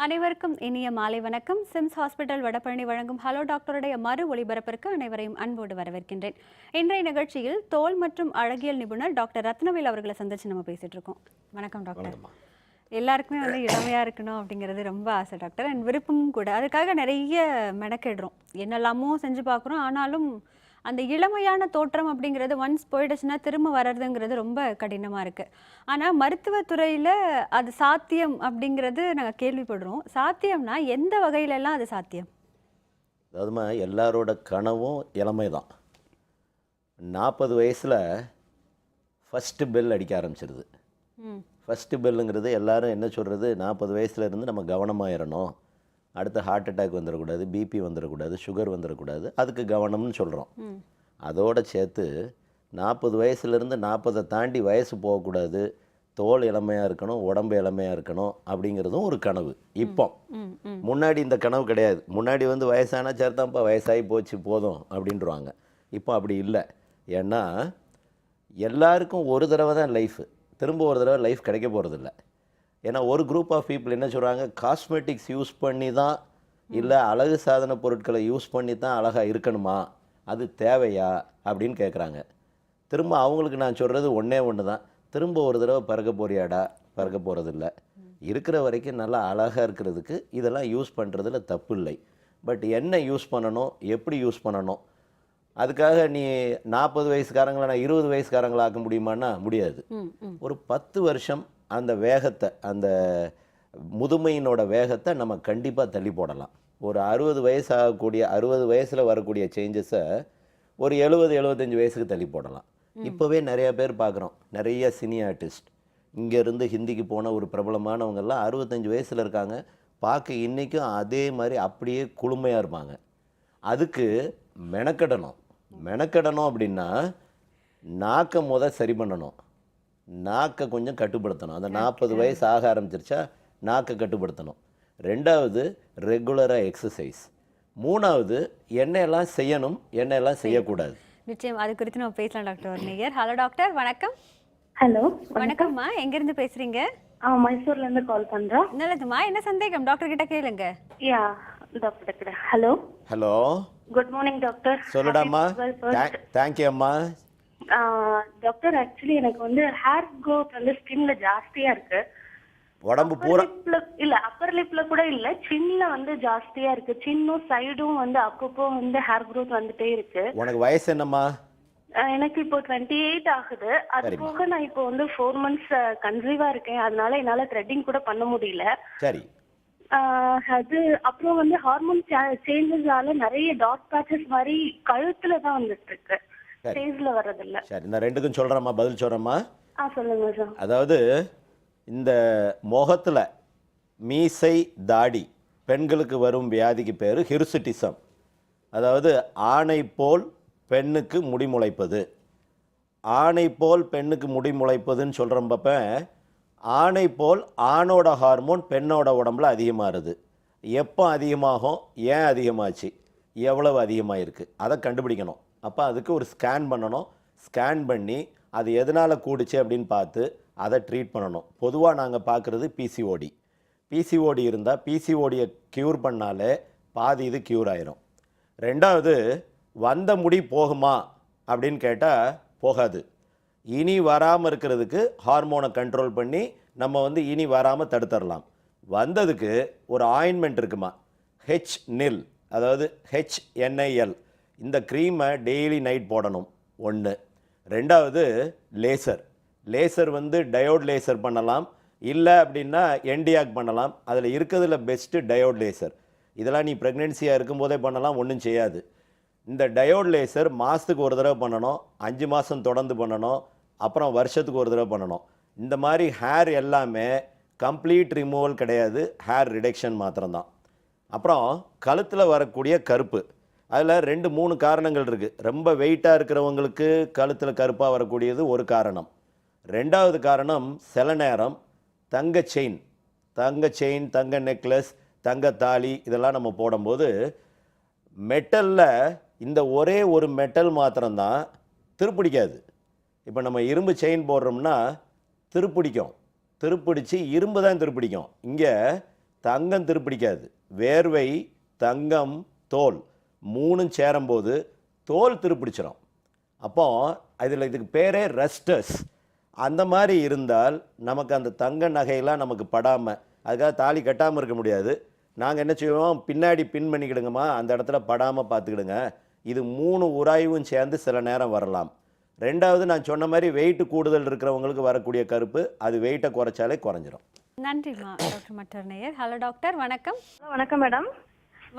அனைவருக்கும் இனிய மாலை வணக்கம். சிம்ஸ் ஹாஸ்பிட்டல் வடபழனி வழங்கும் ஹலோ டாக்டருடைய மறு ஒளிபரப்பிற்கு அனைவரையும் அன்போடு வரவேற்கின்றேன். இன்றைய நிகழ்ச்சியில் தோல் மற்றும் அழகியல் நிபுணர் டாக்டர் ரத்னவேல் அவர்களை சந்திச்சு நம்ம பேசிட்டு இருக்கோம். வணக்கம் டாக்டர். எல்லாருக்குமே இளமையா இருக்கணும் அப்படிங்கிறது ரொம்ப ஆசை டாக்டர், அண்ட் விருப்பமும் கூட. அதுக்காக நிறைய மெனக்கெடுறோம், என்னெல்லாமோ செஞ்சு பார்க்குறோம். ஆனாலும் அந்த இளமையான தோற்றம் அப்படிங்கிறது ஒன்ஸ் போயிடுச்சுன்னா திரும்ப வர்றதுங்கிறது ரொம்ப கடினமாக இருக்குது. ஆனால் மருத்துவத்துறையில் அது சாத்தியம் அப்படிங்கிறது நாங்கள் கேள்விப்படுறோம். சாத்தியம்னா எந்த வகையிலெல்லாம் அது சாத்தியம்? அதாவதுமா எல்லாரோட கனவும் இளமை தான். 40 வயசில் ஃபஸ்ட்டு பெல் அடிக்க ஆரம்பிச்சிருது. ஃபஸ்ட்டு பெல்லுங்கிறது எல்லாரும் என்ன சொல்கிறது, 40 வயசுல இருந்து நம்ம கவனமாயிடணும், அடுத்து ஹார்ட் அட்டாக் வந்துடக்கூடாது, பிபி வந்துடக்கூடாது, சுகர் வந்துடக்கூடாது, அதுக்கு கவனம்னு சொல்கிறோம். அதோடு சேர்த்து 40 வயசுலேருந்து 40 தாண்டி வயசு போகக்கூடாது, தோல் இளமையாக இருக்கணும், உடம்பு இளமையாக இருக்கணும் அப்படிங்கிறதும் ஒரு கனவு. இப்போ முன்னாடி இந்த கனவு கிடையாது. முன்னாடி வயசானா சேர்த்தான்ப்பா வயசாகி போச்சு போதும் அப்படின்றாங்க. இப்போ அப்படி இல்லை. ஏன்னா எல்லாருக்கும் ஒரு தடவை தான் லைஃபு, திரும்ப ஒரு தடவை லைஃப் கிடைக்க போகிறதில்ல. ஏன்னா ஒரு குரூப் ஆஃப் பீப்புள் என்ன சொல்கிறாங்க, காஸ்மெட்டிக்ஸ் யூஸ் பண்ணி தான், இல்லை அழகு சாதன பொருட்களை யூஸ் பண்ணி தான் அழகாக இருக்கணுமா, அது தேவையா அப்படின்னு கேட்குறாங்க. திரும்ப அவங்களுக்கு நான் சொல்கிறது ஒன்றே ஒன்று தான், திரும்ப ஒரு தடவை பறக்க போறியாடா, பறக்க போகிறதில்ல. இருக்கிற வரைக்கும் நல்லா அழகாக இருக்கிறதுக்கு இதெல்லாம் யூஸ் பண்ணுறதுல தப்பு இல்லை. பட் என்ன யூஸ் பண்ணணும், எப்படி யூஸ் பண்ணணும், அதுக்காக நீ 40 வயசுக்காரங்களை நான் 20 வயசுக்காரங்களை ஆக்க முடியுமான்னா முடியாது. ஒரு 10 வருஷம் அந்த வேகத்தை, அந்த முதுமையினோட வேகத்தை நம்ம கண்டிப்பாக தள்ளி போடலாம். ஒரு 60 வயசு ஆகக்கூடிய, 60 வயசில் வரக்கூடிய சேஞ்சஸை ஒரு 70-75 வயசுக்கு தள்ளி போடலாம். இப்போவே நிறைய பேர் பார்க்குறோம், நிறைய சினி ஆர்டிஸ்ட் இங்கேருந்து ஹிந்திக்கு போன ஒரு பிரபலமானவங்கெல்லாம் 65 வயசில் இருக்காங்க. பார்க்க இன்றைக்கும் அதே மாதிரி அப்படியே குளுமையாக இருப்பாங்க. அதுக்கு மெனக்கடணும் அப்படின்னா நாக்கை சரி பண்ணணும், நாக்கை கொஞ்சம் கட்டுப்படுத்தணும். அந்த 40 வயசு ஆக ஆரம்பிச்சிருச்சா நாக்கை கட்டுப்படுத்தணும். 2வது ரெகுலராக எக்ஸசைஸ். 3வது என்னெல்லாம் செய்யணும், என்னெல்லாம் செய்யக்கூடாது. நிச்சயம் அது குறித்து நம்ம பேசலாம் டாக்டர். ஒரு நேயர். ஹலோ டாக்டர், வணக்கம். ஹலோ வணக்கம்மா, எங்கேருந்து பேசுகிறீங்க? மைசூர்லேருந்து கால் பண்ணுறோம். நல்லதுமா, என்ன சந்தேகம் டாக்டர் கிட்ட கேளுங்க. Yeah doctor. Hello hello, good morning doctor. சொல்லுடாம்மா. தேங்க்யூ அம்மா. டாக்டர், ஆக்சுவலி எனக்கு ஹேர் க்ரோத் ஸ்கின்ல ஜாஸ்தியா இருக்கு. உடம்பு பூரா இல்ல, அப்பர் லிப்ல கூட இல்ல, சின்ல ஜாஸ்தியா இருக்கு. சின்னும் சைடும் அப்பப்போ ஹேர் க்ரோத் வந்துட்டே இருக்கு. உனக்கு வயசு என்னம்மா? எனக்கு இப்போ 28 ஆகுது. அது போக நான் இப்போ 4 months கன்சீவா இருக்கேன். அதனால என்னால த்ரெட்டிங் கூட பண்ண முடியல. சரி. அது அப்புறம் ஹார்மோன் சேஞ்சஸால நிறைய டாட் பேச்சஸ் மாதிரி கழுத்துல தான் வந்துட்டு இருக்கு, ஃபேஸ்ல வரதில்ல. சரி, இந்த ரெண்டுக்கும் சொல்கிறேம்மா, பதில் சொல்கிறேம்மா. சொல்லுங்க சார். அதாவது இந்த முகத்தில் மீசை தாடி பெண்களுக்கு வரும் வியாதிக்கு பேர் ஹிருசிட்டிசம். அதாவது ஆணை போல் பெண்ணுக்கு முடி முளைப்பது. ஆணை போல் பெண்ணுக்கு முடி முளைப்பதுன்னு சொல்கிறப்ப ஆணை போல் ஆணோட ஹார்மோன் பெண்ணோட உடம்புல அதிகமாகுது. எப்போ அதிகமாகும், ஏன் அதிகமாச்சு, எவ்வளவு அதிகமாக இருக்குது, அதை கண்டுபிடிக்கணும். அப்போ அதுக்கு ஒரு ஸ்கேன் பண்ணணும். ஸ்கேன் பண்ணி அது எதனால் கூடுச்சு அப்படின்னு பார்த்து அதை ட்ரீட் பண்ணணும். பொதுவாக நாங்கள் பார்க்குறது பிசிஓடி. பிசிஓடி இருந்தால் பிசிஓடியை க்யூர் பண்ணாலே பாதி இது க்யூர் ஆயிரும். 2வது, வந்த முடி போகுமா அப்படின்னு கேட்டால் போகாது. இனி வராமல் இருக்கிறதுக்கு ஹார்மோனை கண்ட்ரோல் பண்ணி நம்ம இனி வராமல் தடுத்துடலாம். வந்ததுக்கு ஒரு ஆயின்மெண்ட் இருக்குமா, HNIL, அதாவது HNIL. இந்த க்ரீமை டெய்லி நைட் போடணும். 1. 2வது லேசர். லேசர் டயோட் லேசர் பண்ணலாம், இல்லை அப்படின்னா என்டியாக் பண்ணலாம். அதில் இருக்கிறதுல பெஸ்ட்டு டயோட் லேசர். இதெல்லாம் நீ ப்ரெக்னென்சியாக இருக்கும்போதே பண்ணலாம், ஒன்றும் செய்யாது. இந்த டயோட் லேசர் மாதத்துக்கு ஒரு தடவை பண்ணணும், 5 மாதம் தொடர்ந்து பண்ணணும், அப்புறம் வருஷத்துக்கு ஒரு தடவை பண்ணணும். இந்த மாதிரி ஹேர் எல்லாமே கம்ப்ளீட் ரிமூவல் கிடையாது, ஹேர் ரிடக்ஷன் மாத்திரம்தான். அப்புறம் கழுத்தில் வரக்கூடிய கருப்பு, அதில் 2-3 காரணங்கள் இருக்குது. ரொம்ப வெயிட்டாக இருக்கிறவங்களுக்கு கழுத்தில் கருப்பாக வரக்கூடியது ஒரு காரணம். 2வது காரணம், சில நேரம் தங்க செயின், தங்க நெக்லஸ், தங்க தாலி இதெல்லாம் நம்ம போடும்போது மெட்டலில் இந்த ஒரே ஒரு மெட்டல் மாத்திரம்தான் திருப்பிடிக்காது. இப்போ நம்ம இரும்பு செயின் போடுறோம்னா திருப்பிடிக்கும், திருப்பிடிச்சு இரும்பு தான் திருப்பிடிக்கும். இங்கே தங்கம் திருப்பிடிக்காது. வேர்வை, தங்கம், தோல் 3ம் சேரும்போது தோல் திருப்பிடிச்சிடும். அப்போ இதுக்கு பேரே ரெஸ்டர்ஸ். அந்த மாதிரி இருந்தால் நமக்கு அந்த தங்க நகையெல்லாம் நமக்கு படாமல், அதுக்காக தாலி கட்டாமல் இருக்க முடியாது. நாங்கள் என்ன செய்வோம், பின்னாடி பின் பண்ணிக்கிடுங்கம்மா, அந்த இடத்துல படாமல் பார்த்துக்கிடுங்க. இது 3 உராய்வும் சேர்ந்து சில நேரம் வரலாம். 2வது நான் சொன்ன மாதிரி வெயிட் கூடுதல் இருக்கிறவங்களுக்கு வரக்கூடிய கருப்பு, அது வெயிட்டை குறைச்சாலே குறைஞ்சிரும். நன்றிம்மா டாக்டர் மற்றொரு நேயர். ஹலோ டாக்டர், வணக்கம். வணக்கம் மேடம்.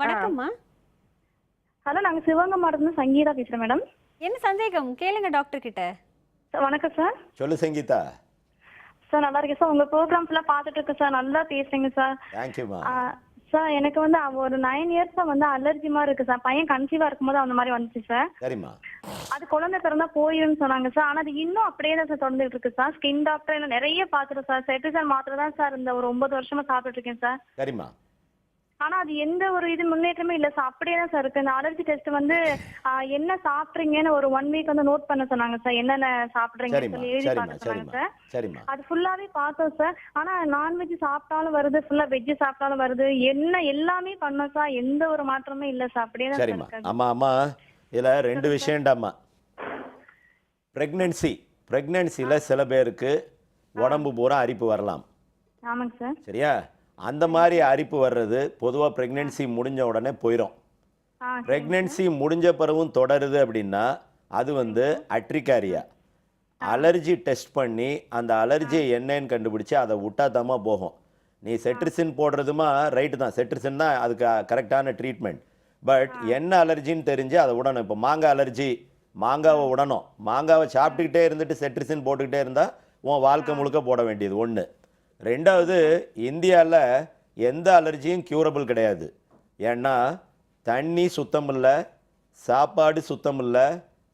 வணக்கம்மா. ஹலோ, நாங்க சிவகங்கையிலிருந்து சங்கீதா பேசுறேன் மேடம். என்ன சந்தேகம் கேளுங்க டாக்டர் கிட்ட. வணக்கம் சார். சொல்லு சங்கீதா. சார் நல்லா இருக்கேன் சார். உங்க ப்ரோக்ராம்ஸ் எல்லாம் பார்த்துட்டு இருக்கேன் சார். நல்லா பேசுறீங்க சார். தேங்க்யூமா. சார் எனக்கு வந்து ஒரு 9 இயர்ஸா வந்து அலர்ஜி மாதிரி இருக்கு சார். பையன் கன்சீவா இருக்கும்போது அந்த மாதிரி வந்துச்சு சார். சரிம்மா. அது குழந்தை பிறந்தா போயிருன்னு சொன்னாங்க சார். ஆனா அது இன்னும் அப்படியே தான் சார் தொடர்ந்துட்டு இருக்கு சார். ஸ்கின் டாக்டர் நிறைய பார்த்துட்டோம் சார். செட்ரிசன் மாத்திரை தான் சார் இந்த ஒரு 9 வருஷமா சாப்பிட்டுட்டு இருக்கேன் சார். சரிம்மா. ஆனா அது எந்த ஒரு முன்னேற்றமே இல்ல சார். அப்படியே தான் சார் இருக்கு. இந்த அலர்ஜி டெஸ்ட் வந்து என்ன சாப்பிட்றீங்கன்னு ஒரு 1 வீக் வந்து நோட் பண்ண சொன்னாங்க சார். என்னென்ன சாப்பிட்றீங்கன்னு சொல்லி எழுதி பார்க்க சொன்னாங்க சார். சரிம்மா. அது ஃபுல்லாவே பார்த்தோம் சார். ஆனா நான்வெஜ் சாப்பிட்டாலும் வருது, ஃபுல்லா வெஜ் சாப்பிட்டாலும் வருது. என்ன எல்லாமே பண்ணோம் சார். எந்த ஒரு மாற்றமே இல்ல சார். அப்படியே தான் சரிம்மா. சார். அம்மா அம்மா இதுல 2 விஷயம்டாம்மா. பிரெக்னன்சியில் சில பேருக்கு உடம்பு பூரா அரிப்பு வரலாம். ஆமாங்க சார். சரியா? அந்த மாதிரி அரிப்பு வர்றது பொதுவாக ப்ரெக்னென்சி முடிஞ்ச உடனே போயிடும். ப்ரெக்னென்சி முடிஞ்ச பிறகும் தொடருது அப்படின்னா அது வந்து அட்ரிகாரியா. அலர்ஜி டெஸ்ட் பண்ணி அந்த அலர்ஜியை என்னன்னு கண்டுபிடிச்சி அதை விட்டாதாம்மா போகும். நீ செட்ரிசின் போடுறதுமா ரைட்டு தான், செட்ரிசின் தான் அதுக்கு கரெக்டான ட்ரீட்மெண்ட். பட் என்ன அலர்ஜின்னு தெரிஞ்சு அதை விடணும். இப்போ மாங்காய் அலர்ஜி, மாங்காவை விடணும். மாங்காவை சாப்பிட்டுக்கிட்டே இருந்துட்டு செட்ரிசின் போட்டுக்கிட்டே இருந்தால் உன் வாழ்க்கை முழுக்க போட வேண்டியது ஒன்று. 2வது, இந்தியாவில் எந்த அலர்ஜியும் க்யூரபிள் கிடையாது. ஏன்னா தண்ணி சுத்தம் இல்லை, சாப்பாடு சுத்தம் இல்லை,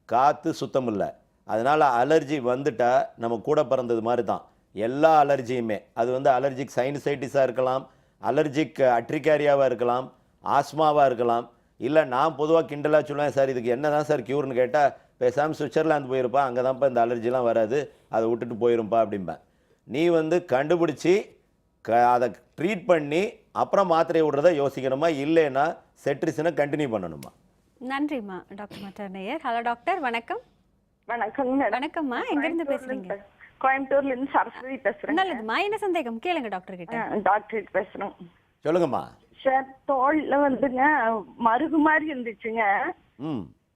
காற்று சுத்தம் இல்லை. அதனால் அலர்ஜி வந்துட்டால் நம்ம கூட பிறந்தது மாதிரி தான் எல்லா அலர்ஜியுமே. அது வந்து அலர்ஜிக் சைனசைட்டிஸாக இருக்கலாம், அலர்ஜிக் அட்ரிகாரியாவாக இருக்கலாம், ஆஸ்மாவாக இருக்கலாம். இல்லை நான் பொதுவாக கிண்டலாக சொல்லுவேன், சார் இதுக்கு என்ன தான் சார் க்யூர்னு கேட்டால் பேசாமல் சுவிட்சர்லாந்து போயிருப்பா, அங்கே தான்ப்பா இந்த அலர்ஜிலாம் வராது, அதை விட்டுட்டு போயிருப்பா அப்படிம்பேன். நீ வந்து கண்டுபிடிச்சி அதை ட்ரீட் பண்ணி அப்புறம் மாத்திரையை விடுறத யோசிக்கணுமா, இல்லைன்னா செட்ரிசனை கண்டினியூ பண்ணணுமா? நன்றிம்மா டாக்டர் மற்றொரு நேயர். ஹலோ டாக்டர், வணக்கம். வணக்கம். வணக்கம்மா, எங்க இருந்து பேசுறீங்க? கோயம்புத்தூர்ல இருந்து சரஸ்வதி பேசுறேன். நல்லதுமா, என்ன சந்தேகம் கேளுங்க டாக்டர் கிட்ட. டாக்டர் பேசுறோம். சொல்லுங்கம்மா. சார், தோல்ல வந்துங்க மருகு மாதிரி இருந்துச்சுங்க.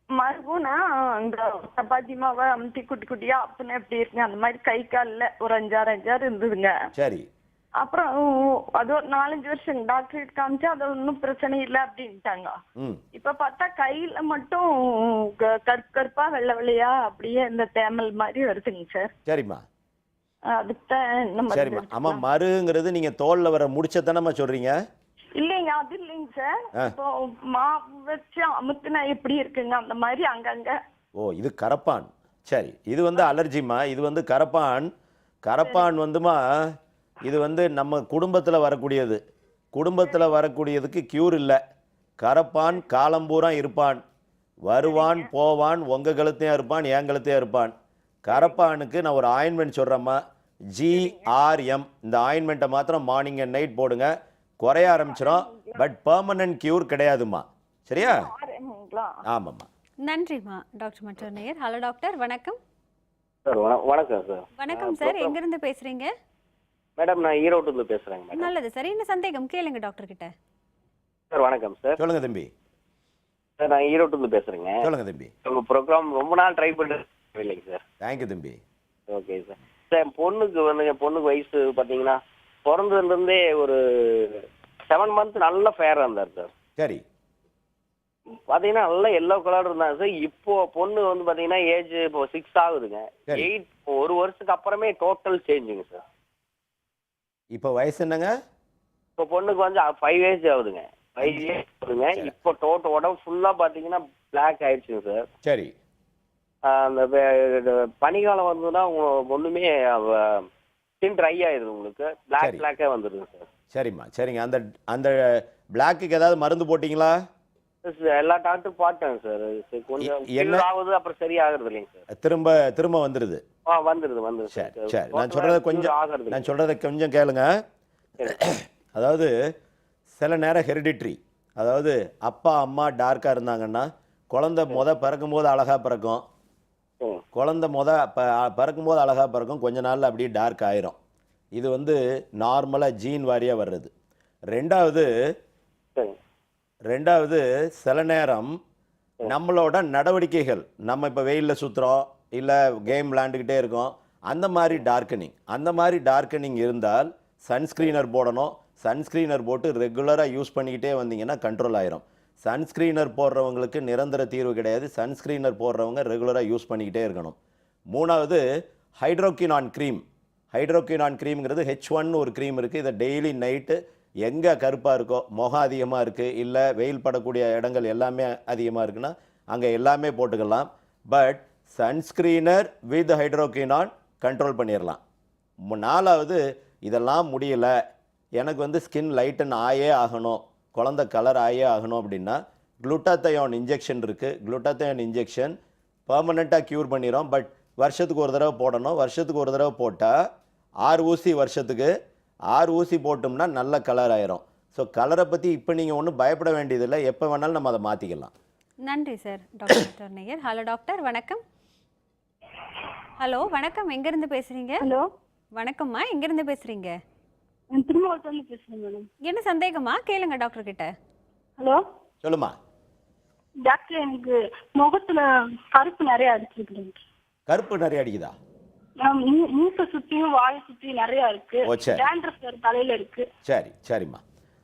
மருகுனா அந்த சப்பாத்தி மாவை அமுத்தி குட்டி குட்டியா அப்பன்னு எப்படி இருக்குங்க அந்த மாதிரி கை காலில் ஒரு 5-6 இருந்ததுங்க. சரி. அப்புறம் அது ஒரு 4-5 வருஷம் டாக்டர் காமிச்சா அது ஒன்றும் பிரச்சனை இல்லை அப்படின்ட்டாங்க. இப்ப பார்த்தா கையில மட்டும் கருப்பா வெள்ளை வெள்ளையா அப்படியே இந்த தேமல் மாதிரி வருதுங்க சார். சரிம்மா. அதுக்கு சரிம்மா. ஆமா, மருங்கிறது நீங்க தோல்ல வர முடிச்சதானம்மா சொல்றீங்க? இல்லைங்க, அது இல்லைங்க சார். இப்போ மாவு வச்சு அமுத்துனா எப்படி இருக்குங்க அந்த மாதிரி அங்கங்க. ஓ, இது கரப்பான். சரி, இது வந்து அலர்ஜிமா. இது வந்து கரப்பான். கரப்பான் வந்துமா இது வந்து நம்ம குடும்பத்தில் வரக்கூடியது. குடும்பத்தில் வரக்கூடியதுக்கு க்யூர் இல்லை. கரப்பான் காலம்பூரா இருப்பான், வருவான் போவான், உங்கள் கழுத்தையும் இருப்பான், என் கழுத்தையும் இருப்பான். கரப்பானுக்கு நான் ஒரு ஆயின்மெண்ட் சொல்கிறேம்மா, GRM. இந்த ஆயின்மெண்ட்டை மாத்திரம் மார்னிங் அண்ட் நைட் போடுங்க, குறைய ஆரம்பிச்சிடும். பட் பெர்மனன்ட் கியூர் கிடையாதுமா. சரியா? ஆமாம்மா. நன்றிம்மா டாக்டர் மற்றொரு நேயர். ஹலோ டாக்டர், வணக்கம். சார் வணக்கம் சார். வணக்கம் சார், எங்க இருந்து பேசுறீங்க? மேடம், நான் ஈரோட்டிலிருந்து பேசுறேங்க மேடம். நல்லது சார், என்ன சந்தேகம் கேளுங்க டாக்டர் கிட்ட. சார் வணக்கம் சார். சொல்லுங்க தம்பி. சார், நான் ஈரோட்டிலிருந்து பேசுறேங்க. சொல்லுங்க தம்பி. உங்க ப்ரோக்ராம் ரொம்ப நாள் ட்ரை பண்ணிட்டு இல்லைங்க சார். தேங்க்யூ தம்பி. Okay sir. சார், என் பொண்ணுக்கு வயசு பார்த்தீங்கன்னா பிறந்ததுலேருந்தே ஒரு 7 மந்த் நல்ல ஃபேராக இருந்தார் சார். சரி. பார்த்தீங்கன்னா நல்லா எல்லோ கலர் இருந்தாங்க சார். இப்போ பொண்ணு வந்து பார்த்தீங்கன்னா ஏஜ் இப்போ 6 ஆகுதுங்க. 8 1 வருஷத்துக்கு அப்புறமே டோட்டல் சேஞ்சுங்க சார். இப்போ வயசு என்னங்க? இப்போ பொண்ணுக்கு வந்து 5 ஏஜ் ஆகுதுங்க. 5 இயர்ஸ் ஆகுதுங்க. இப்போ டோட்டல் உடம்பு ஃபுல்லாக பார்த்தீங்கன்னா பிளாக் ஆயிடுச்சுங்க சார். சரி. அந்த பனிக்காலம் வந்ததுன்னா ஒன்றுமே ஸ்கின் ட்ரை ஆயிடுது, உங்களுக்கு பிளாக்கே வந்துடுது சார். சரிம்மா, சரிங்க. அந்த அந்த பிளாக்குக்கு ஏதாவது மருந்து போட்டிங்களா? எல்லா டாக்டரும் பார்த்தேன் சார். கொஞ்சம் என்ன ஆகுது, அப்புறம் சரியாகிறது இல்லைங்க சார். திரும்ப வந்துடுது. வந்துடுது. சரி சரி, நான் சொல்றதை கொஞ்சம் கேளுங்க. அதாவது சில நேரம் ஹெரிடிட்ரி, அதாவது அப்பா அம்மா டார்க்காக இருந்தாங்கன்னா குழந்தை பிறக்கும்போது அழகாக பிறக்கும், குழந்தை பிறக்கும்போது அழகாக பிறக்கும், கொஞ்ச நாளில் அப்படியே டார்க் ஆயிரும். இது வந்து நார்மலாக ஜீன் வாரியாக வர்றது. ரெண்டாவது சில நேரம் நம்மளோட நடவடிக்கைகள், நம்ம இப்போ வெயிலில் சுற்றுறோம் இல்லை கேம் விளாண்டுக்கிட்டே இருக்கோம், அந்த மாதிரி டார்க்கனிங் இருந்தால் சன்ஸ்க்ரீனர் போடணும். சன்ஸ்க்ரீனர் போட்டு ரெகுலராக யூஸ் பண்ணிக்கிட்டே வந்தீங்கன்னா கண்ட்ரோல் ஆயிரும். சன்ஸ்க்ரீனர் போடுறவங்களுக்கு நிரந்தர தீர்வு கிடையாது. சன்ஸ்க்ரீனர் போடுறவங்க ரெகுலராக யூஸ் பண்ணிக்கிட்டே இருக்கணும். மூணாவது ஹைட்ரோக்வினான் க்ரீம்ங்கிறது H1 ஒரு க்ரீம் இருக்குது. இதை டெய்லி நைட்டு எங்கே கருப்பாக இருக்கோ, முகம் அதிகமாக இருக்குது, இல்லை வெயில் படக்கூடிய இடங்கள் எல்லாமே அதிகமாக இருக்குன்னா அங்கே எல்லாமே போட்டுக்கலாம். பட் சன்ஸ்க்ரீனர் வித் ஹைட்ரோக்வினான் கண்ட்ரோல் பண்ணிடலாம். நாலாவது, இதெல்லாம் முடியலை, எனக்கு வந்து ஸ்கின் லைட்டன் ஆகணும், குழந்தை கலர் ஆகணும் அப்படின்னா குளுட்டாத்தயோன் இன்ஜெக்ஷன் இருக்குது. குளுட்டாத்தயோன் இன்ஜெக்ஷன் பர்மனெண்ட்டாக க்யூர் பண்ணிடும். பட் வருஷத்துக்கு ஒரு தடவை போடணும். வருஷத்துக்கு ஒரு தடவை போட்டால் 6 ஊசி வருஷத்துக்கு 6 ஊசி போட்டோம்னா நல்ல கலர் ஆயிரும். ஸோ கலரை பற்றி இப்போ நீங்கள் ஒன்றும் பயப்பட வேண்டியதில்லை, எப்போ வேணாலும் நம்ம அதை மாற்றிக்கலாம். நன்றி சார். டாக்டர் நேயர். ஹலோ டாக்டர், வணக்கம். ஹலோ வணக்கம், எங்கேருந்து பேசுகிறீங்க? ஹலோ வணக்கம்மா, எங்கேருந்து பேசுகிறீங்க? திருமாவளத்துல பேசுறேன் மேடம். என்ன சந்தேகமா கேளுங்க டாக்டர் கிட்ட. ஹலோ சொல்லுமா. டாக்டர், எனக்கு முகத்துல கருப்பு நிறைய அடிச்சிருக்கு. கருப்பு நிறைய அடிக்குதா? மூக்க சுத்தியும் வாயை சுத்தியும் நிறைய இருக்கு. டேண்ட்ரஃப் தலையில இருக்கு. சரிம்மா.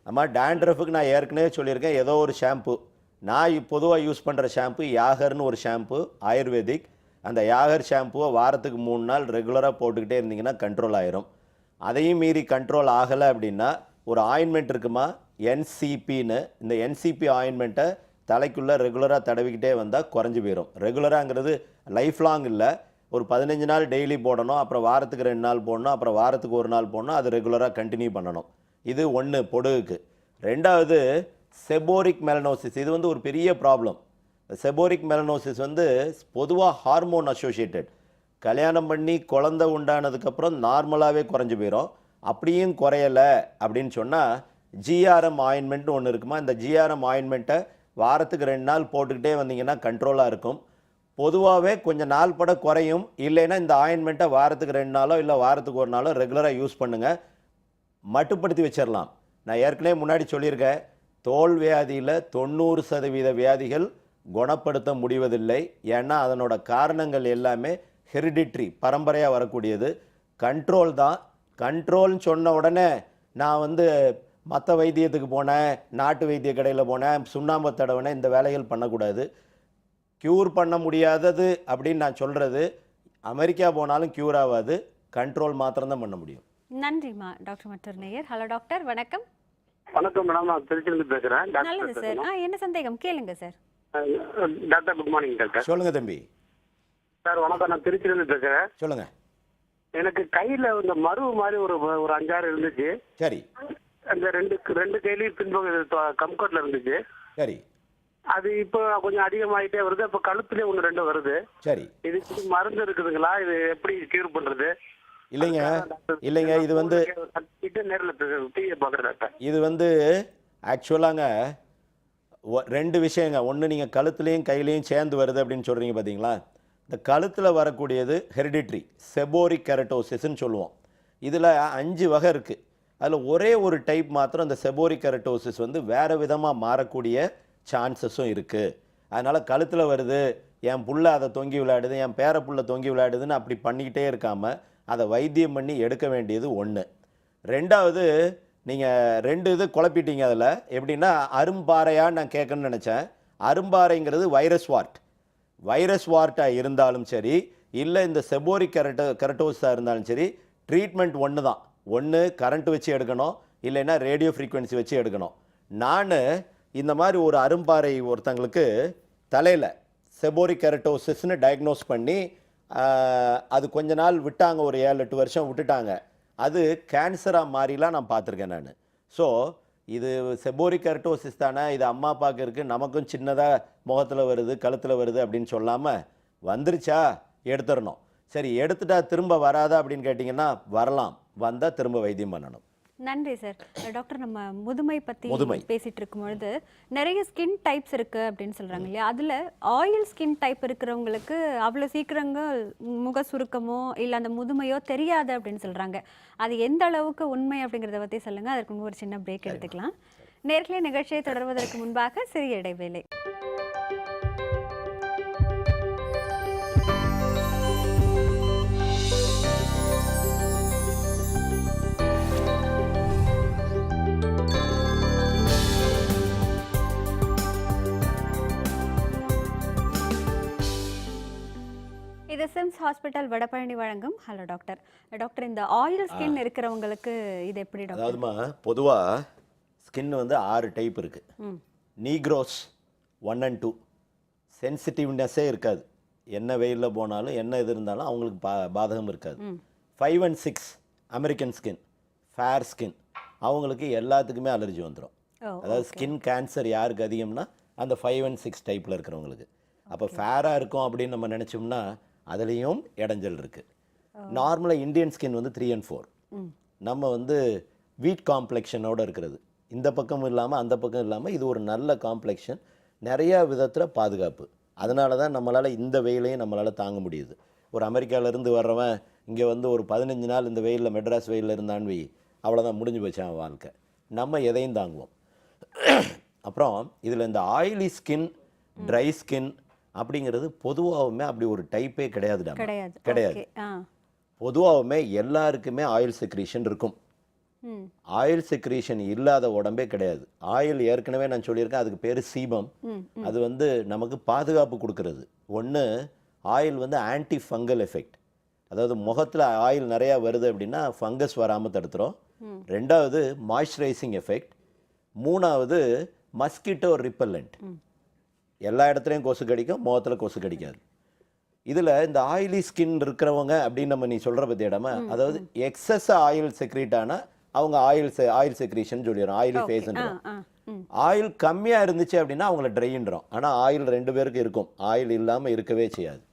அம்மா, டேண்ட்ரஃபுக்கு நான் ஏற்கனவே சொல்லியிருக்கேன், ஏதோ ஒரு ஷாம்பு. நான் பொதுவாக யூஸ் பண்ணுற ஷாம்பு யாகர்னு ஒரு ஷாம்பு, ஆயுர்வேதிக். அந்த யாகர் ஷாம்புவை வாரத்துக்கு 3 நாள் ரெகுலராக போட்டுக்கிட்டே இருந்தீங்கன்னா கண்ட்ரோல் ஆயிரும். அதையும் மீறி கண்ட்ரோல் ஆகலை அப்படின்னா ஒரு ஆயின்மெண்ட் இருக்குமா, NCPன்னு. இந்த NCP ஆயின்மெண்ட்டை தலைக்குள்ளே ரெகுலராக தடவிக்கிட்டே வந்தால் குறைஞ்சி போயிடும். ரெகுலராங்கிறது லைஃப் லாங் இல்லை, ஒரு 15 நாள் டெய்லி போடணும், அப்புறம் வாரத்துக்கு 2 நாள் போடணும், அப்புறம் வாரத்துக்கு 1 நாள் போடணும். அது ரெகுலராக கண்டினியூ பண்ணணும். இது ஒன்று பொடுகுக்கு. ரெண்டாவது செபோரிக் மெலனோசிஸ். இது வந்து ஒரு பெரிய ப்ராப்ளம். செபோரிக் மெலனோசிஸ் வந்து பொதுவாக ஹார்மோன் அசோசியேட்டட். கல்யாணம் பண்ணி குழந்தை உண்டானதுக்கப்புறம் நார்மலாகவே குறைஞ்சி போயிடும். அப்படியும் குறையலை அப்படின்னு சொன்னால் GRM ஆயின்மெண்ட்னு ஒன்று இருக்குமா, இந்த GRM ஆயின்மெண்ட்டை வாரத்துக்கு 2 நாள் போட்டுக்கிட்டே வந்தீங்கன்னா கண்ட்ரோலாக இருக்கும். பொதுவாகவே கொஞ்சம் நாள் பட குறையும். இல்லைன்னா இந்த ஆயின்மெண்ட்டை வாரத்துக்கு 2 நாளோ இல்லை வாரத்துக்கு 1 நாளோ ரெகுலராக யூஸ் பண்ணுங்கள், மட்டுப்படுத்தி வச்சிடலாம். நான் ஏற்கனவே முன்னாடி சொல்லியிருக்கேன், தோல் வியாதியில் 90% வியாதிகள் குணப்படுத்த முடிவதில்லை. ஏன்னா அதனோட காரணங்கள் எல்லாமே ஹெரிடிட்ரி, பரம்பரையாக வரக்கூடியது. கண்ட்ரோல் தான். கண்ட்ரோல்னு சொன்ன உடனே நான் வந்து மற்ற வைத்தியத்துக்கு போனேன், நாட்டு வைத்திய கடையில் போனேன், சுண்ணாம்பு தடவினேன், இந்த வேலைகள் பண்ணக்கூடாது. க்யூர் பண்ண முடியாதது அப்படின்னு நான் சொல்கிறது, அமெரிக்கா போனாலும் க்யூர் ஆகாது, கண்ட்ரோல் மாத்திரம்தான் பண்ண முடியும். நன்றிம்மா டாக்டர் மற்றொரு நேயர். ஹலோ டாக்டர், வணக்கம். வணக்கம் மேடம், நான் திருச்சியிலிருந்து பேசுறேன். நல்லது சார். என்ன சந்தேகம் கேளுங்க sir. Doctor good morning doctor. சொல்லுங்க தம்பி. சார் வணக்கம், நான் திருச்சியிலிருந்து பேசுறேன். சொல்லுங்க. எனக்கு கையில இந்த மருவு மாதிரி ஒரு 5-6 இருந்துச்சு. சரி. அந்த ரெண்டு கையிலயும் பின்பக்கம் கம்கோட்ல இருந்துச்சு. சரி. அது இப்போ கொஞ்சம் அதிகமாயிட்டே வருது. இப்ப கழுத்துலயே 1-2 வருது. சரி. இதுக்கு மருந்து இருக்குதுங்களா? இது எப்படி கியூர் பண்றது? இல்லைங்க இது வந்து இது வந்து ஆக்சுவலாங்க 2 விஷயங்க. ஒன்று, நீங்கள் கழுத்துலையும் கையிலையும் சேர்ந்து வருது அப்படின்னு சொல்கிறீங்க பார்த்தீங்களா. இந்த கழுத்தில் வரக்கூடியது ஹெரிடிட்ரி செபோரிக் கெரட்டோசிஸ்ன்னு சொல்லுவோம். இதில் 5 வகை இருக்குது. அதில் ஒரே ஒரு டைப் மாத்திரம் இந்த செபோரிக் கெரட்டோசிஸ் வந்து வேறு விதமாக மாறக்கூடிய சான்சஸும் இருக்குது. அதனால் கழுத்தில் வருது, என் புள்ள அதை தொங்கி விளையாடுது, என் பேர புள்ள தொங்கி விளையாடுதுன்னு அப்படி பண்ணிக்கிட்டே இருக்காமல் அதை வைத்தியம் பண்ணி எடுக்க வேண்டியது ஒன்று. ரெண்டாவது, நீங்கள் 2 இது குழப்பிட்டீங்க. அதில் எப்படின்னா, அரும்பாறையாக நான் கேட்கணும்னு நினச்சேன். அரும்பாறைங்கிறது வைரஸ் வார்ட்டாக இருந்தாலும் சரி, இல்லை இந்த செபோரிக் கெரட்டோஸாக இருந்தாலும் சரி, ட்ரீட்மெண்ட் ஒன்று தான். ஒன்று கரண்ட் வச்சு எடுக்கணும், இல்லைன்னா ரேடியோ ஃப்ரீக்வன்சி வச்சு எடுக்கணும். நான் இந்த மாதிரி ஒரு அரும்பாறை ஒருத்தங்களுக்கு தலையில் செபோரிக் கெரட்டோசிஸ்ன்னு டயக்னோஸ் பண்ணி அது கொஞ்ச நாள் விட்டாங்க, ஒரு 7-8 வருஷம் விட்டுட்டாங்க. அது கேன்சராக மாறிலாம் நான் பார்த்துருக்கேன் நான். ஸோ இது செபோரிக் கெரட்டோசிஸ் தானே, இது அம்மா அப்பாவுக்கு இருக்குது, நமக்கும் சின்னதாக முகத்தில் வருது கழுத்தில் வருது அப்படின்னு சொல்லாமல், வந்துருச்சா எடுத்துடணும். சரி, எடுத்துட்டா திரும்ப வராதா அப்படின்னு கேட்டிங்கன்னா வரலாம், வந்தால் திரும்ப வைத்தியம் பண்ணணும். நன்றி சார். டாக்டர், நம்ம முதுமை பத்தி முதுமை. பேசிட்டு இருக்கும் பொழுது நிறைய ஸ்கின் டைப்ஸ் இருக்கு அப்படின்னு சொல்றாங்க இல்லையா? அதுல ஆயில் ஸ்கின் டைப் இருக்கிறவங்களுக்கு அவ்வளவு சீக்கிரங்க முக சுருக்கமோ இல்ல அந்த முதுமையோ தெரியாது அப்படின்னு சொல்றாங்க. அது எந்த அளவுக்கு உண்மை அப்படிங்கறத பத்தி சொல்லுங்க. அதற்கு முன்பு ஒரு சின்ன பிரேக் எடுத்துக்கலாம். நேர்களே, நிகழ்ச்சியை தொடர்வதற்கு முன்பாக சிறிய இடைவேளை. இது சிம்ஸ் ஹாஸ்பிட்டல் வடபழனி வழங்கும் ஹலோ டாக்டர். டாக்டர், இந்த ஆயில் ஸ்கின் இருக்கிறவங்களுக்கு இது எப்படி டாக்டர்? அதாவதுமா பொதுவாக ஸ்கின் வந்து 6 டைப் இருக்குது. நீக்ரோஸ் 1 and 2 சென்சிட்டிவ்னஸே இருக்காது. என்ன வெயிலில் போனாலும் என்ன இது இருந்தாலும் அவங்களுக்கு பாதகம் இருக்காது. 5 and 6 American skin, fair skin, அவங்களுக்கு எல்லாத்துக்குமே அலர்ஜி வந்துடும். அதாவது ஸ்கின் கேன்சர் யாருக்கு அதிகம்னா அந்த 5 and 6 டைப்பில் இருக்கிறவங்களுக்கு. அப்போ ஃபேராக இருக்கும் அப்படின்னு நம்ம நினச்சோம்னா அதுலேயும் இடைஞ்சல் இருக்குது. நார்மலாக இந்தியன் ஸ்கின் வந்து 3 and 4. நம்ம வந்து வீட் காம்ப்ளெக்ஷனோடு இருக்கிறது. இந்த பக்கம் இல்லாமல் அந்த பக்கம் இல்லாமல் இது ஒரு நல்ல காம்ப்ளெக்ஷன், நிறையா விதத்தில் பாதுகாப்பு. அதனால தான் நம்மளால் இந்த வெயிலையும் நம்மளால் தாங்க முடியுது. ஒரு அமெரிக்காவிலேருந்து வர்றவன் இங்கே வந்து ஒரு 15 நாள் இந்த வெயிலில் மெட்ராஸ் வெயிலில் இருந்தான்னு வை, அவ்வளோதான் முடிஞ்சு போச்சு அவன் வாழ்க்கை. நம்ம எதையும் தாங்குவோம். அப்புறம் இதில் இந்த ஆயிலி ஸ்கின், ட்ரை ஸ்கின் அப்படிங்கிறது பொதுவாகவுமே அப்படி ஒரு டைப்பே கிடையாதுடா. கிடையாது. பொதுவாகவுமே எல்லாருக்குமே ஆயில் செக்ரீஷன் இருக்கும். ஆயில் செக்ரீஷன் இல்லாத உடம்பே கிடையாது. ஆயில் ஏற்கனவே நான் சொல்லியிருக்கேன், அதுக்கு பேர் சீபம். அது வந்து நமக்கு பாதுகாப்பு கொடுக்கறது. ஒன்று, ஆயில் வந்து ஆன்டி ஃபங்கல் எஃபெக்ட், அதாவது முகத்தில் ஆயில் நிறையா வருது அப்படின்னா ஃபங்கஸ் வராமல் தடுத்துரும். 2வது மாய்ஸ்சரைசிங் எஃபெக்ட். 3வது மஸ்கிட்டோ ரிப்பல்லண்ட். எல்லா இடத்துலையும் கொசு கடிக்கும், முகத்தில் கொசு கடிக்காது. இதில் இந்த ஆயிலி ஸ்கின் இருக்கிறவங்க அப்படின்னு நம்ம நீ சொல்கிற பற்றி இடமா, அதாவது எக்ஸஸ் ஆயில் செக்ரீட் ஆனால் அவங்க ஆயில் செக்ரீஷன் சொல்லிடுறோம், ஆயிலி ஃபேஸ்ன்றோம். ஆயில் கம்மியாக இருந்துச்சு அப்படின்னா அவங்கள ட்ரைன்றோம். ஆனால் ஆயில் 2 பேருக்கு இருக்கும், ஆயில் இல்லாமல் இருக்கவே செய்யாது.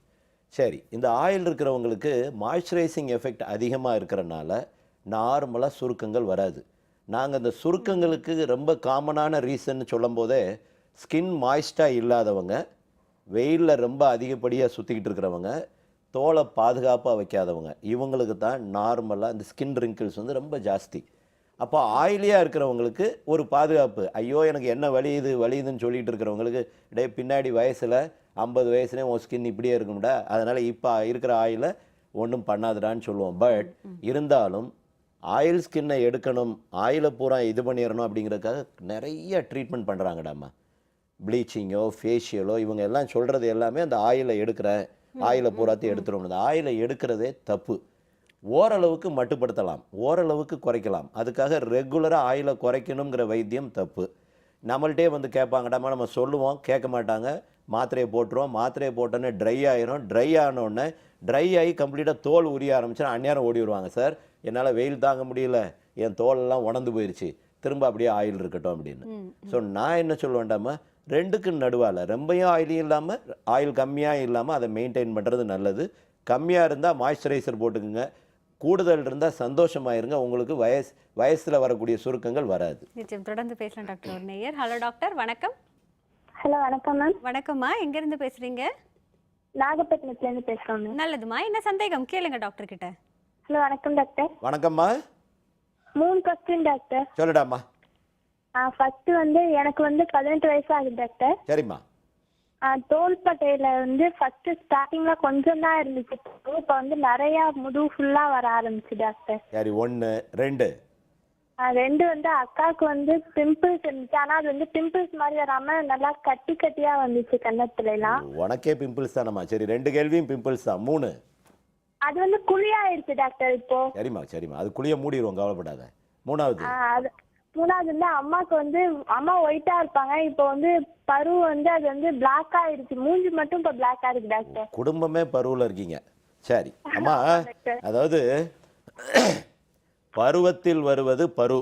சரி, இந்த ஆயில் இருக்கிறவங்களுக்கு மாய்ஸ்சரைசிங் எஃபெக்ட் அதிகமாக இருக்கிறனால நார்மலாக சுருக்கங்கள் வராது. நாங்கள் இந்த சுருக்கங்களுக்கு ரொம்ப காமனான ரீசன் சொல்லும் போதே, ஸ்கின் மாய்ஸ்டாக இல்லாதவங்க, வெயிலில் ரொம்ப அதிகப்படியாக சுற்றிக்கிட்டு இருக்கிறவங்க, தோலை பாதுகாப்பாக வைக்காதவங்க, இவங்களுக்கு தான் நார்மலாக இந்த ஸ்கின் ரிங்கிள்ஸ் வந்து ரொம்ப ஜாஸ்தி. அப்போ ஆயிலியாக இருக்கிறவங்களுக்கு ஒரு பாதுகாப்பு. ஐயோ எனக்கு என்ன வலியுதுன்னு சொல்லிட்டு இருக்கிறவங்களுக்கு, டே பின்னாடி வயசில் 50 வயசுலேயே உன் ஸ்கின் இப்படியே இருக்கும்டா, அதனால் இப்போ இருக்கிற ஆயிலை ஒன்றும் பண்ணாதுடான்னு சொல்லுவோம். பட் இருந்தாலும் ஆயில் ஸ்கின்னை எடுக்கணும், ஆயிலை பூரா இது பண்ணிடணும் அப்படிங்கிறதுக்காக நிறைய ட்ரீட்மெண்ட் பண்ணுறாங்கடாம்மா. ப்ளீச்சிங்கோ ஃபேஷியலோ இவங்க எல்லாம் சொல்கிறது எல்லாமே அந்த ஆயிலை ஆயிலை பூராத்தையும் எடுத்துடும். அந்த ஆயிலை எடுக்கிறதே தப்பு. ஓரளவுக்கு மட்டுப்படுத்தலாம், ஓரளவுக்கு குறைக்கலாம். அதுக்காக ரெகுலராக ஆயிலை குறைக்கணுங்கிற வைத்தியம் தப்பு. நம்மள்கிட்டே வந்து கேட்பாங்கடாமா, நம்ம சொல்லுவோம், கேட்க மாட்டாங்க. மாத்திரையை போட்டுருவோம், மாத்திரையை போட்டோன்னே ட்ரை ஆயிரும். ட்ரை ஆனோடனே ட்ரை ஆகி கம்ப்ளீட்டாக தோல் உரிய ஆரம்பிச்சா அந்நேரம் ஓடி வருவாங்க, சார் என்னால் வெயில் தாங்க முடியல, என் தோலெல்லாம் உணர்ந்து போயிடுச்சு, திரும்ப அப்படியே ஆயில் இருக்கட்டும் அப்படின்னு. ஸோ நான் என்ன சொல்லுவேன்டாமா, 2க்கு நடுவால் ரொம்பையும் ஆயிலையும் இல்லாமல் ஆயில் கம்மியாக இல்லாமல் அதை மெயின்டைன் பண்ணுறது நல்லது. கம்மியாக இருந்தால் மாய்ஸ்சரைசர் போட்டுக்குங்க, கூடுதல் இருந்தால் சந்தோஷமாயிருங்க, உங்களுக்கு வயசில் வரக்கூடிய சுருக்கங்கள் வராது. நிச்சயம் தொடர்ந்து பேசலாம் டாக்டர். ஒரு நேயர். ஹலோ டாக்டர், வணக்கம். ஹலோ, வணக்கம் மேம். வணக்கம்மா, எங்கேருந்து பேசுகிறீங்க? நாகப்பட்டினத்துலேருந்து பேசுகிறோம் மேம். நல்லதுமா, என்ன சந்தேகம் கேளுங்க டாக்டர் கிட்ட. ஹலோ, வணக்கம் டாக்டர். வணக்கம்மா. 3 கொஸ்டின் டாக்டர். சொல்லுடாம்மா. ஃபர்ஸ்ட் வந்து எனக்கு வந்து 18 வயசு ஆகுது டாக்டர். சரிம்மா. தோள்பட்டையில வந்து ஃபர்ஸ்ட் ஸ்டார்டிங்ல கொஞ்சம் தான் இருந்துச்சு, இப்போ வந்து நிறைய முதுகு ஃபுல்லா வர ஆரம்பிச்சு டாக்டர். சரி, 1 2 2 வந்து அக்காவுக்கு வந்து பிம்பிள்ஸ் இருந்துச்சு, ஆனா அது வந்து பிம்பிள்ஸ் மாதிரி வராம நல்லா கட்டியா வந்துச்சு கன்னத்துல எல்லாம். உனக்கே பிம்பிள்ஸ் தானம்மா? சரி, 2 கேள்வியும் பிம்பிள்ஸ் தான். 3 அது வந்து குழியாயிருச்சு டாக்டர் இப்போ. சரிம்மா, அது குழிய மூடிடுவோம், கவலைப்படாத. 3வது வந்து அம்மாக்கு வந்து அம்மா ஒயிட்டா இருப்பாங்க, இப்போ வந்து பரு வந்து அது வந்து பிளாக் ஆயிருச்சு, மூஞ்சி மட்டும் இப்போ பிளாக்கா இருக்கு டாக்டர். குடும்பமே பருவில் இருக்கீங்க. சரி அம்மா, அதாவது பருவத்தில் வருவது பரு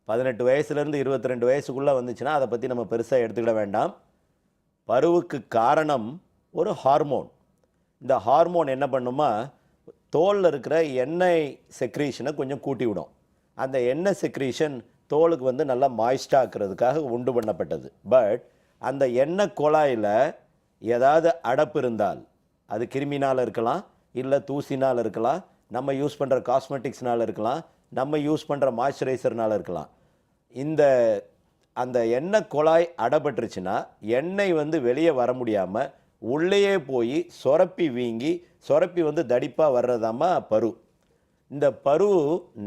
18 வயசுலேருந்து 22 வயசுக்குள்ளே வந்துச்சுன்னா அதை பற்றி நம்ம பெருசாக எடுத்துக்கிட வேண்டாம். பருவுக்கு காரணம் ஒரு ஹார்மோன். இந்த ஹார்மோன் என்ன பண்ணுமா, தோலில் இருக்கிற எண்ணெய் செக்ரீஷனை கொஞ்சம் கூட்டி விடும். அந்த எண்ணெய் செக்ரீஷன் தோலுக்கு வந்து நல்லா மாய்ஸ்டாக ஆக்கிறதுக்காக உண்டு பண்ணப்பட்டது. பட் அந்த எண்ணெய் குழாயில் ஏதாவது அடப்பு இருந்தால், அது கிருமினால் இருக்கலாம், இல்லை தூசினால் இருக்கலாம், நம்ம யூஸ் பண்ணுற காஸ்மெட்டிக்ஸ்னால் இருக்கலாம், நம்ம யூஸ் பண்ணுற மாய்ஸ்சரைசர்னால் இருக்கலாம். அந்த எண்ணெய் குழாய் அடப்பட்டுருச்சுன்னா எண்ணெய் வந்து வெளியே வர முடியாமல் உள்ளேயே போய் சுரப்பி வீங்கி சுரப்பி வந்து தடிப்பாக வர்றதாம்மா பரு. இந்த பரு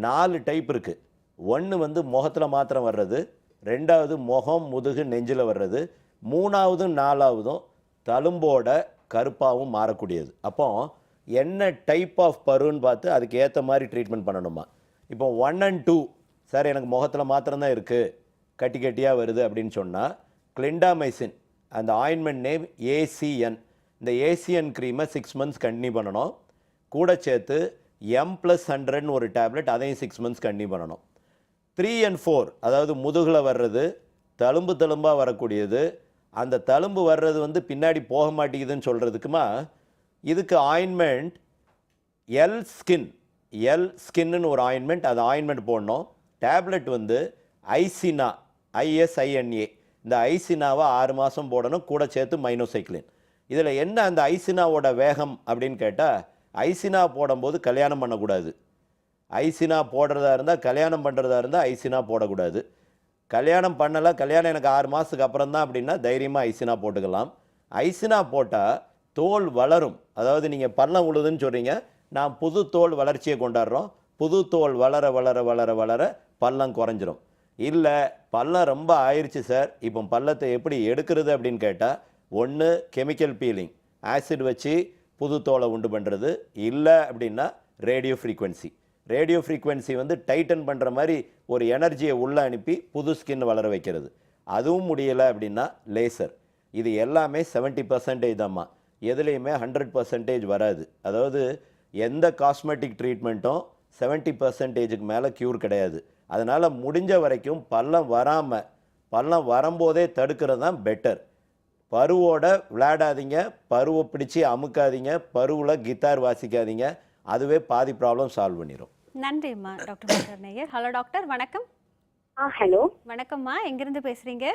4 டைப் இருக்குது. ஒன்று வந்து முகத்தில் மாத்திரம் வர்றது, 2வது முகம் முதுகு நெஞ்சில் வர்றது, 3வதும் 4வதும் தழும்போட கருப்பாகவும் மாறக்கூடியது. அப்போ என்ன டைப் ஆஃப் பருன்னு பார்த்து அதுக்கு ஏற்ற மாதிரி ட்ரீட்மெண்ட் பண்ணணுமா. இப்போ 1 and 2 சார் எனக்கு முகத்தில் மாத்திரம்தான் இருக்குது, கட்டி கட்டியாக வருது அப்படின்னு சொன்னால் கிளிண்டாமைசின், அந்த ஆயின்மெண்ட் நேம் ACN. இந்த ACN க்ரீமை 6 months கண்டினியூ பண்ணணும். கூட சேர்த்து M+100 ஒரு டேப்லெட், அதையும் 6 months கண்டினியூ பண்ணணும். 3 and 4 அதாவது முதுகில் வர்றது, தழும்பாக வரக்கூடியது, அந்த தழும்பு வர்றது வந்து பின்னாடி போக மாட்டேங்குதுன்னு சொல்கிறதுக்குமா இதுக்கு ஆயின்மெண்ட் எல் ஸ்கின்னு ஒரு ஆயின்மெண்ட், அது ஆயின்மெண்ட் போடணும். டேப்லெட் வந்து ஐசினா, ISINA. இந்த ஐசினாவை 6 மாதம் போடணும், கூட சேர்த்து மைனோசைக்ளின். இதில் என்ன அந்த ஐசினாவோட வேகம் அப்படின்னு கேட்டால், ஐசினா போடும்போது கல்யாணம் பண்ணக்கூடாது. ஐசினா போடுறதா இருந்தால், கல்யாணம் பண்ணுறதா இருந்தால் ஐசினா போடக்கூடாது. கல்யாணம் பண்ணலை, கல்யாணம் எனக்கு 6 மாதத்துக்கு அப்புறம் தான் அப்படின்னா தைரியமாக ஐசினா போட்டுக்கலாம். ஐசினா போட்டால் தோல் வளரும். அதாவது நீங்கள் பள்ளம் உழுதுன்னு சொல்கிறீங்க, நான் புது தோல் வளர்ச்சியை கொண்டாடுறோம். புது தோல் வளர வளர வளர வளர பள்ளம் குறைஞ்சிரும். இல்லை பள்ளம் ரொம்ப ஆயிடுச்சு சார், இப்போ பள்ளத்தை எப்படி எடுக்கிறது அப்படின்னு கேட்டால், ஒன்று கெமிக்கல் பீலிங், ஆசிட் வச்சு புது தோலை உண்டு பண்ணுறது, இல்லை அப்படின்னா ரேடியோ ஃப்ரீக்வன்சி வந்து டைட்டன் பண்ணுற மாதிரி ஒரு எனர்ஜியை உள்ளே அனுப்பி புது ஸ்கின் வளர வைக்கிறது. அதுவும் முடியலை அப்படின்னா லேசர். இது எல்லாமே 70% தான்மா, எதுலேயுமே 100% வராது. அதாவது எந்த காஸ்மெட்டிக் ட்ரீட்மெண்ட்டும் 70%க்கு மேலே க்யூர் கிடையாது. அதனால் முடிஞ்ச வரைக்கும் பள்ளம் வரும்போதே தடுக்கிறது தான் பெட்டர். பருவோட விளையாடாதீங்க, பருவை பிடிச்சி அமுக்காதீங்க, பருவில் கித்தார் வாசிக்காதீங்க, அதுவே பாதி ப்ராப்ளம் சால்வ் பண்ணிடும். நன்றிம்மா டாக்டர் நேயர். ஹலோ டாக்டர், வணக்கம். ஹலோ வணக்கம்மா, எங்கிருந்து பேசுறீங்க?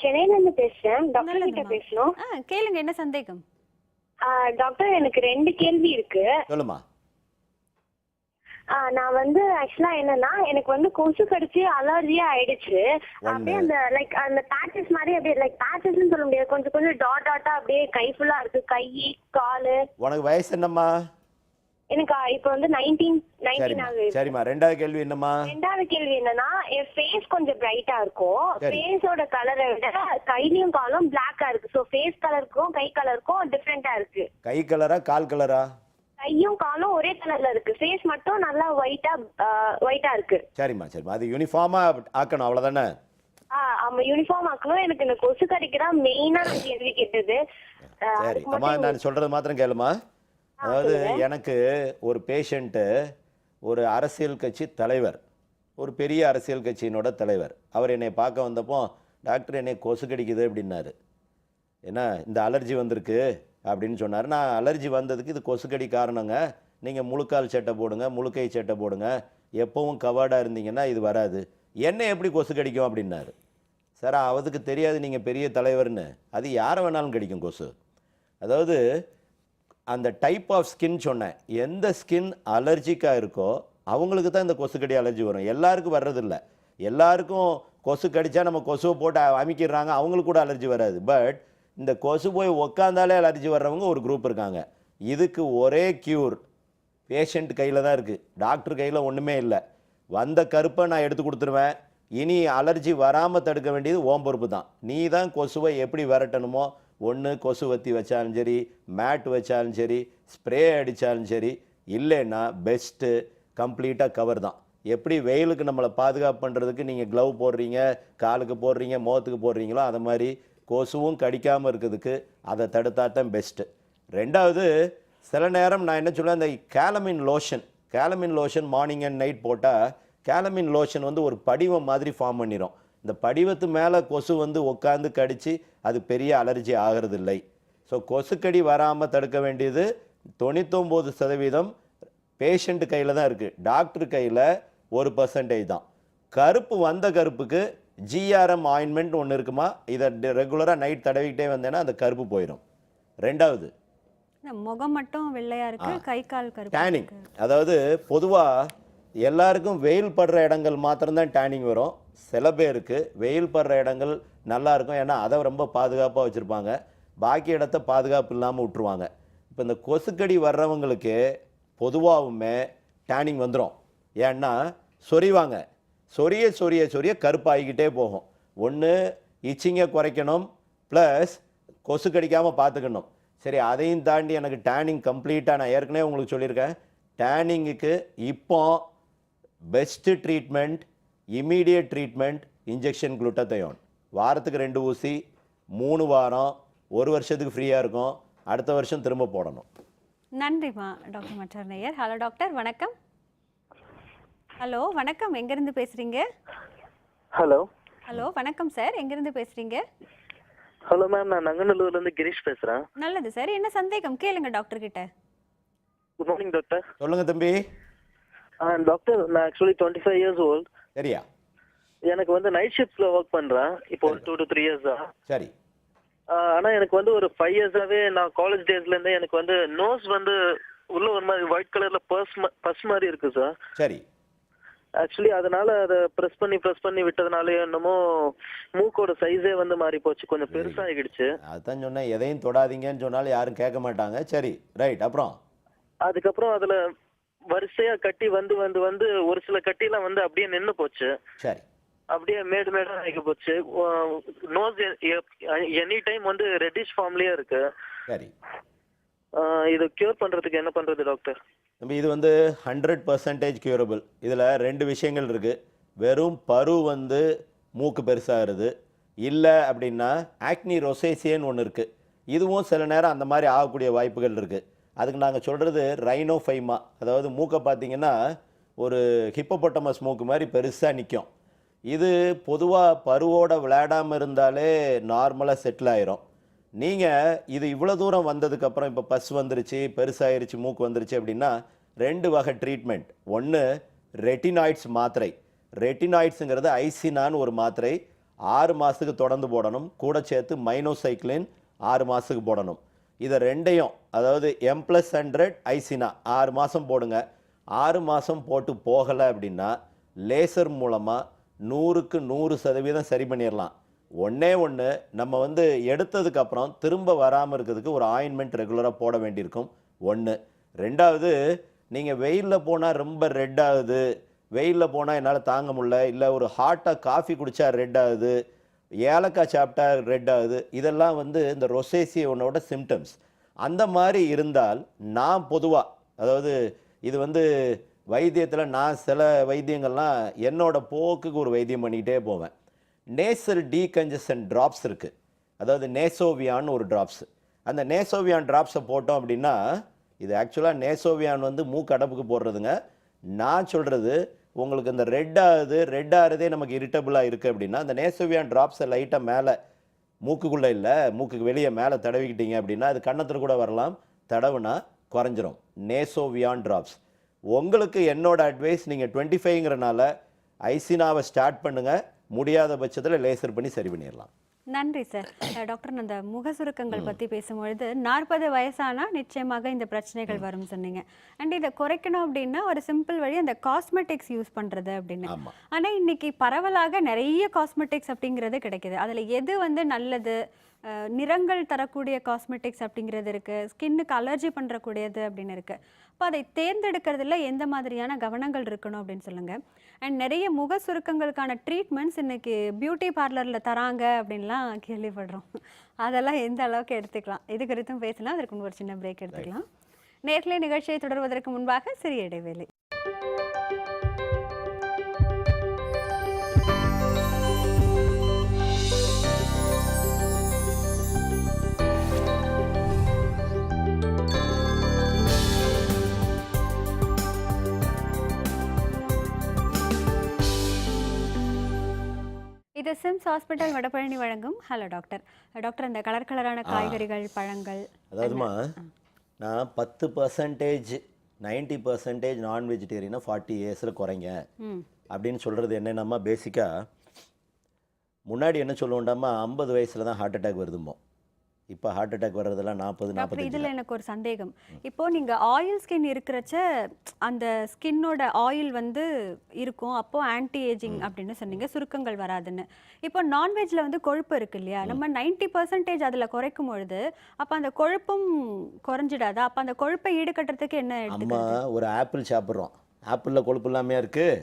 சென்னையில இருந்து பேசுறேன். டாக்டர் கிட்ட பேசணும். கேளுங்க, என்ன சந்தேகம்? டாக்டர் எனக்கு 2 கேள்வி இருக்கு. சொல்லுமா. நான் வந்து ஆக்சுவலா என்னன்னா, எனக்கு வந்து கொசு கடிச்சு அலர்ஜியா ஆயிடுச்சு. அப்படியே அந்த லைக் அந்த பேச்சஸ் மாதிரி, அப்படியே லைக் பேச்சஸ்ன்னு சொல்ல முடியாது, கொஞ்சம் கொஞ்சம் டாட்டா அப்படியே கை ஃபுல்லா இருக்கு, கை காலு. உனக்கு வயசு என்னம்மா? எனக்கு இப்போ வந்து 19 ஆகுது. சரிம்மா, 2வது கேள்வி என்னம்மா? 2வது கேள்வி என்னன்னா, என் ஃபேஸ் கொஞ்சம் பிரைட்டா இருக்கும். ஃபேஸோட கலரை விட கையிலயும் காலும் பிளாக்கா இருக்கு. சோ ஃபேஸ் கலருக்கும் கை கலருக்கும் டிஃபரெண்டா இருக்கு. கை கலரா கால் கலரா? கையும் காலும் ஒரே கலர்ல இருக்கு, ஃபேஸ் மட்டும் நல்லா ஒயிட்டா இருக்கு. சரிம்மா, அது யூனிஃபார்மா ஆக்கணும், அவ்வளவுதானே? ஆமா, யூனிஃபார்ம் ஆக்கணும். எனக்கு இந்த கொசு கடிக்கிறா மெயினா நான் கேள்வி கேட்டது. சரி அம்மா, நான் சொல்றது மாத்திரம் கேளுமா. அதாவது எனக்கு ஒரு பேஷண்ட்டு, ஒரு அரசியல் கட்சி தலைவர், ஒரு பெரிய அரசியல் கட்சியினோட தலைவர், அவர் என்னை பார்க்க வந்தப்போ, டாக்டர் என்னை கொசு கடிக்குது அப்படின்னாரு. ஏன்னா இந்த அலர்ஜி வந்திருக்கு அப்படின்னு சொன்னார். நான் அலர்ஜி வந்ததுக்கு இது கொசுக்கடி காரணங்க, நீங்கள் முழுக்கால் சட்டை போடுங்க, முழுக்கை சட்டை போடுங்க, எப்பவும் கவர்டாக இருந்தீங்கன்னா இது வராது, என்ன எப்படி கொசு கடிக்கும் அப்படின்னாரு. சார் அதுக்கு தெரியாது நீங்கள் பெரிய தலைவர்னு, அது யாரை வேணாலும் கடிக்கும் கொசு. அதாவது அந்த டைப் ஆஃப் ஸ்கின் சொன்னேன், எந்த ஸ்கின் அலர்ஜிக்காக இருக்கோ அவங்களுக்கு தான் இந்த கொசுக்கடி அலர்ஜி வரும். எல்லாருக்கும் வர்றதில்லை. எல்லாருக்கும் கொசு கடித்தா நம்ம கொசுவை போட்டு அமைக்கிறாங்க, அவங்களுக்கு கூட அலர்ஜி வராது. பட் இந்த கொசு போய் உக்காந்தாலே அலர்ஜி வர்றவங்க ஒரு குரூப் இருக்காங்க. இதுக்கு ஒரே க்யூர் பேஷண்ட் கையில் தான் இருக்குது, டாக்டர் கையில் ஒன்றுமே இல்லை. வந்த கருப்பை நான் எடுத்து கொடுத்துருவேன், இனி அலர்ஜி வராமல் தடுக்க வேண்டியது ஓம் பொறுப்பு தான். நீ தான் கொசுவை எப்படி விரட்டணுமோ, ஒன்று கொசு வத்தி வச்சாலும் சரி, மேட் வச்சாலும் சரி, ஸ்ப்ரே அடித்தாலும் சரி, இல்லைன்னா பெஸ்ட்டு கம்ப்ளீட்டாக கவர் தான். எப்படி வெயிலுக்கு நம்மளை பாதுகாப்பு பண்ணுறதுக்கு நீங்கள் க்ளவ் போடுறீங்க, காலுக்கு போடுறீங்க, முகத்துக்கு போடுறீங்களோ, அதை மாதிரி கொசுவும் கடிக்காமல் இருக்கிறதுக்கு அதை தடுத்தா தான் பெஸ்ட்டு. 2வது, சில நேரம் நான் என்ன சொல்லுவேன், இந்த கேலமின் லோஷன் மார்னிங் அண்ட் நைட் போட்டால் கேலமின் லோஷன் வந்து ஒரு படிவம் மாதிரி ஃபார்ம் பண்ணிடும். இந்த படிவத்து மேலே கொசு வந்து உட்காந்து கடித்து அது பெரிய அலர்ஜி ஆகிறதில்லை. ஸோ கொசுக்கடி வராமல் தடுக்க வேண்டியது 99% பேஷண்ட்டு கையில் தான் இருக்குது. டாக்டர் கையில் 1% தான். கருப்பு வந்த கருப்புக்கு ஜிஆர்எம் ஆயின்மெண்ட் ஒன்று இருக்குமா, இதை ரெகுலராக நைட் தடவிக்கிட்டே வந்தேன்னா அந்த கருப்பு போயிடும். ரெண்டாவது முகம் மட்டும் வெள்ளையா இருக்கு, கை கால் கருப்பு டேனிங். அதாவது பொதுவாக எல்லாருக்கும் வெயில் படுற இடங்கள் மாத்திரம்தான் டேனிங் வரும். சில பேருக்கு வெயில் படுற இடங்கள் நல்லா இருக்கும், ஏன்னா அதை ரொம்ப பாதுகாப்பாக வச்சுருப்பாங்க, பாக்கி இடத்த பாதுகாப்பு இல்லாமல் விட்டுருவாங்க. இப்போ இந்த கொசுக்கடி வர்றவங்களுக்கு பொதுவாகவுமே டேனிங் வந்துடும். ஏன்னா சொறிவாங்க, சொரிய சொரிய சொரிய கருப்பாகிக்கிட்டே போகும். ஒன்று இச்சிங்கை குறைக்கணும், ப்ளஸ் கொசு கடிக்காமல் பார்த்துக்கணும். சரி, அதையும் தாண்டி எனக்கு டேனிங் கம்ப்ளீட்டாக, நான் ஏற்கனவே உங்களுக்கு சொல்லியிருக்கேன், டேனிங்குக்கு இப்போ best treatment, immediate treatment injection glutathione. வாரத்துக்கு 2 ஊசி, 3 வாரம், 1 வருஷத்துக்கு ஃப்ரீயாக இருக்கும். அடுத்த வருஷம் திரும்ப போடணும். நன்றிம்மா டாக்டர் மற்றொரு நேயர். ஹலோ டாக்டர், வணக்கம். ஹலோ வணக்கம், எங்கேருந்து பேசுகிறீங்க? ஹலோ ஹலோ வணக்கம் சார், எங்கேருந்து பேசுகிறீங்க? ஹலோ மேம், நான் நங்கநல்லூர்லேருந்து கிரீஷ் பேசுகிறேன். நல்லது சார், என்ன சந்தேகம் கேளுங்க டாக்டர் கிட்ட. Good morning doctor. சொல்லுங்க தம்பி. டாக்டர், நான் ஆக்சுவலி 25 இயர்ஸ் ஓல்ட். சரியா? எனக்கு வந்து நைட் ஷிஃப்ட்ல ஒர்க் பண்றேன் இப்போ ஒரு 2 to 3 இயர்ஸா. சரி. ஆனா எனக்கு வந்து ஒரு 5 இயர்ஸாவே, நான் காலேஜ் டேஸ்ல இருந்தே எனக்கு வந்து நோஸ் வந்து உள்ள ஒரு மாதிரி ஒயிட் கலர்ல பஸ் மாதிரி இருக்கு சார். சரி. ஆக்சுவலி அதனால அதை ப்ரெஸ் பண்ணி விட்டதுனால என்னமோ மூக்கோட சைஸே வந்து மாறி போச்சு, கொஞ்சம் பெருசாகிடுச்சு. அதான் சொன்னேன், எதையும் தொடாதீங்கன்னு சொன்னாலும் யாரும் கேட்க மாட்டாங்க. சரி, ரைட். அப்புறம் அதுக்கப்புறம் அதுல வரிசையா கட்டி வந்து வந்து வந்து ஒரு சில கட்டிலாம் வந்து அப்படியே நின்னு போச்சு. சரி. அப்படியே மேடா ஆகி போச்சு. நோஸ் எனி டைம் வந்து ரெட்டிஷ் ஃபார்ம்லயே இருக்கு. சரி. இது கியூர் பண்றதுக்கு என்ன பண்றது டாக்டர்? நம்ம இது வந்து 100% கியூரபிள். இதில் 2 விஷயங்கள் இருக்குது. வெறும் பரு வந்து மூக்கு பெருசாகிறது, இல்லை அப்படின்னா ஆக்னி ரொசேசியன்னு ஒன்று இருக்குது. இதுவும் சில நேரம் அந்த மாதிரி ஆகக்கூடிய வாய்ப்புகள் இருக்குது. அதுக்கு நாங்கள் சொல்கிறது ரைனோஃபைமா. அதாவது மூக்கை பார்த்தீங்கன்னா ஒரு ஹிப்போபொட்டமஸ் மூக்கு மாதிரி பெருசாக நிற்கும். இது பொதுவாக பருவோட விளையாடாமல் இருந்தாலே நார்மலாக செட்டில் ஆயிரும். நீங்கள் இது இவ்வளோ தூரம் வந்ததுக்கப்புறம் இப்போ பஸ் வந்துருச்சு, பெருசாகிருச்சு, மூக்கு வந்துருச்சு அப்படின்னா 2 வகை ட்ரீட்மெண்ட். ஒன்று ரெட்டினாய்ட்ஸ் மாத்திரை. ரெட்டினாய்ட்ஸுங்கிறது ஐசினான்னு ஒரு மாத்திரை, 6 மாதத்துக்கு தொடர்ந்து போடணும். கூட சேர்த்து மைனோசைக்ளின் 6 மாதத்துக்கு போடணும். இதை 2ஐயும், அதாவது M+100 ஐசினா 6 மாதம் போடுங்க. 6 மாதம் போட்டு போகலை அப்படின்னா லேசர் மூலமாக 100க்கு 100% சரி பண்ணிடலாம். ஒன்று நம்ம வந்து எடுத்ததுக்கப்புறம் திரும்ப வராமல் இருக்கிறதுக்கு ஒரு ஆயின்மெண்ட் ரெகுலராக போட வேண்டியிருக்கும். ஒன்று. ரெண்டாவது, நீங்கள் வெயிலில் போனால் ரொம்ப ரெட் ஆகுது, வெயிலில் போனால் என்னால் தாங்க முடியல, இல்லை ஒரு ஹாட்டாக காஃபி குடித்தா ரெட் ஆகுது, ஏலக்காய் சாப்பிட்டா ரெட் ஆகுது, இதெல்லாம் வந்து இந்த ரொசேசியோனோட சிம்டம்ஸ். அந்த மாதிரி இருந்தால் நான் பொதுவாக, அதாவது இது வந்து வைத்தியத்தில் நான் சில வைத்தியங்கள்லாம் என்னோட போக்குக்கு ஒரு வைத்தியம் பண்ணிக்கிட்டே போவேன். நேசல் டீகன்ஜஷன் ட்ராப்ஸ் இருக்குது. அதாவது நேசோவியான்னு ஒரு ட்ராப்ஸ். அந்த நேசோவியான் ட்ராப்ஸை போட்டோம் அப்படின்னா, இது ஆக்சுவலாக நேசோவியான் வந்து மூக்கு அடப்புக்கு போடுறதுங்க. நான் சொல்கிறது உங்களுக்கு இந்த ரெட் ஆகுறதே நமக்கு இரிட்டபிளாக இருக்குது அப்படின்னா, அந்த நேசோவியான் ட்ராப்ஸை லைட்டாக மேலே, மூக்குக்குள்ளே இல்லை, மூக்குக்கு வெளியே மேலே தடவிக்கிட்டீங்க அப்படின்னா, அது கன்னத்தில் கூட வரலாம், தடவுனா குறைஞ்சிரும். நேசோவியான் ட்ராப்ஸ். உங்களுக்கு என்னோட அட்வைஸ், நீங்கள் 25ங்கிறனால ஐசினாவை ஸ்டார்ட் பண்ணுங்கள். முடியாத பட்சத்தில் லேசர் பண்ணி சரி பண்ணிடலாம். நன்றி சார். டாக்டர், அந்த முக சுருக்கங்கள் பற்றி பேசும்பொழுது 40 வயசானா நிச்சயமாக இந்த பிரச்சனைகள் வரும் சொன்னீங்க. அண்ட் இதை குறைக்கணும் அப்படின்னா ஒரு சிம்பிள் வழி அந்த காஸ்மெட்டிக்ஸ் யூஸ் பண்ணுறது அப்படின்னு. ஆனால் இன்னைக்கு பரவலாக நிறைய காஸ்மெட்டிக்ஸ் அப்படிங்கிறது கிடைக்குது. அதில் எது வந்து நல்லது, நிறங்கள் தரக்கூடிய காஸ்மெட்டிக்ஸ் அப்படிங்கிறது இருக்குது, ஸ்கின்னுக்கு அலர்ஜி பண்ணுறக்கூடியது அப்படின்னு இருக்குது. இப்போ அதை தேர்ந்தெடுக்கிறதுல எந்த மாதிரியான கவனங்கள் இருக்கணும் அப்படின்னு சொல்லுங்கள். அண்ட் நிறைய முக சுருக்கங்களுக்கான ட்ரீட்மெண்ட்ஸ் இன்னைக்கு பியூட்டி பார்லரில் தராங்க அப்படின்லாம் கேள்விப்படுறோம். அதெல்லாம் எந்த அளவுக்கு எடுத்துக்கலாம், இது குறித்தும் பேசலாம். அதற்கு ஒரு சின்ன பிரேக் எடுத்துக்கலாம். நேர்களை நிகழ்ச்சியை தொடர்வதற்கு முன்பாக சிறிய இடைவேளை. இது சிம்ஸ் ஹாஸ்பிட்டல் வடபழனி வழங்கும் ஹலோ டாக்டர். டாக்டர், அந்த கலர் கலரான காய்கறிகள், பழங்கள், அதாவதுமா நான் 10% 90% நான் வெஜிடேரியனை 40 இயர்ஸில் குறைங்க ம் அப்படின்னு சொல்கிறது என்னென்னம்மா பேசிக்காக முன்னாடி என்ன சொல்லுவோண்டாமா 50 வயசில் தான் ஹார்ட் அட்டாக் வருதுமோ, இப்போ ஹார்ட் அட்டாக் வர்றதெல்லாம் 40 டாக்டர் 45. இதில் எனக்கு ஒரு சந்தேகம். இப்போ நீங்க ஆயில் ஸ்கின் இருக்கிறச்ச அந்த ஸ்கின்னோட ஆயில் வந்து இருக்கும், அப்போ ஆன்டி ஏஜிங் அப்படின்னு சொன்னீங்க, சுருக்கங்கள் வராதுன்னு. இப்போ நான்வெஜ்ல வந்து கொழுப்பு இருக்கு இல்லையா, நம்ம 90% அதில் குறைக்கும் பொழுது அப்போ அந்த கொழுப்பும் குறைஞ்சிடாதா? அப்போ அந்த கொழுப்பை ஈடுகட்டுறதுக்கு என்ன அம்மா எடுத்துக்கிறது? ஒரு ஆப்பிள் சாப்பிட்றோம், ஆப்பிளில் கொழுப்பு இல்லாமையா இருக்குது?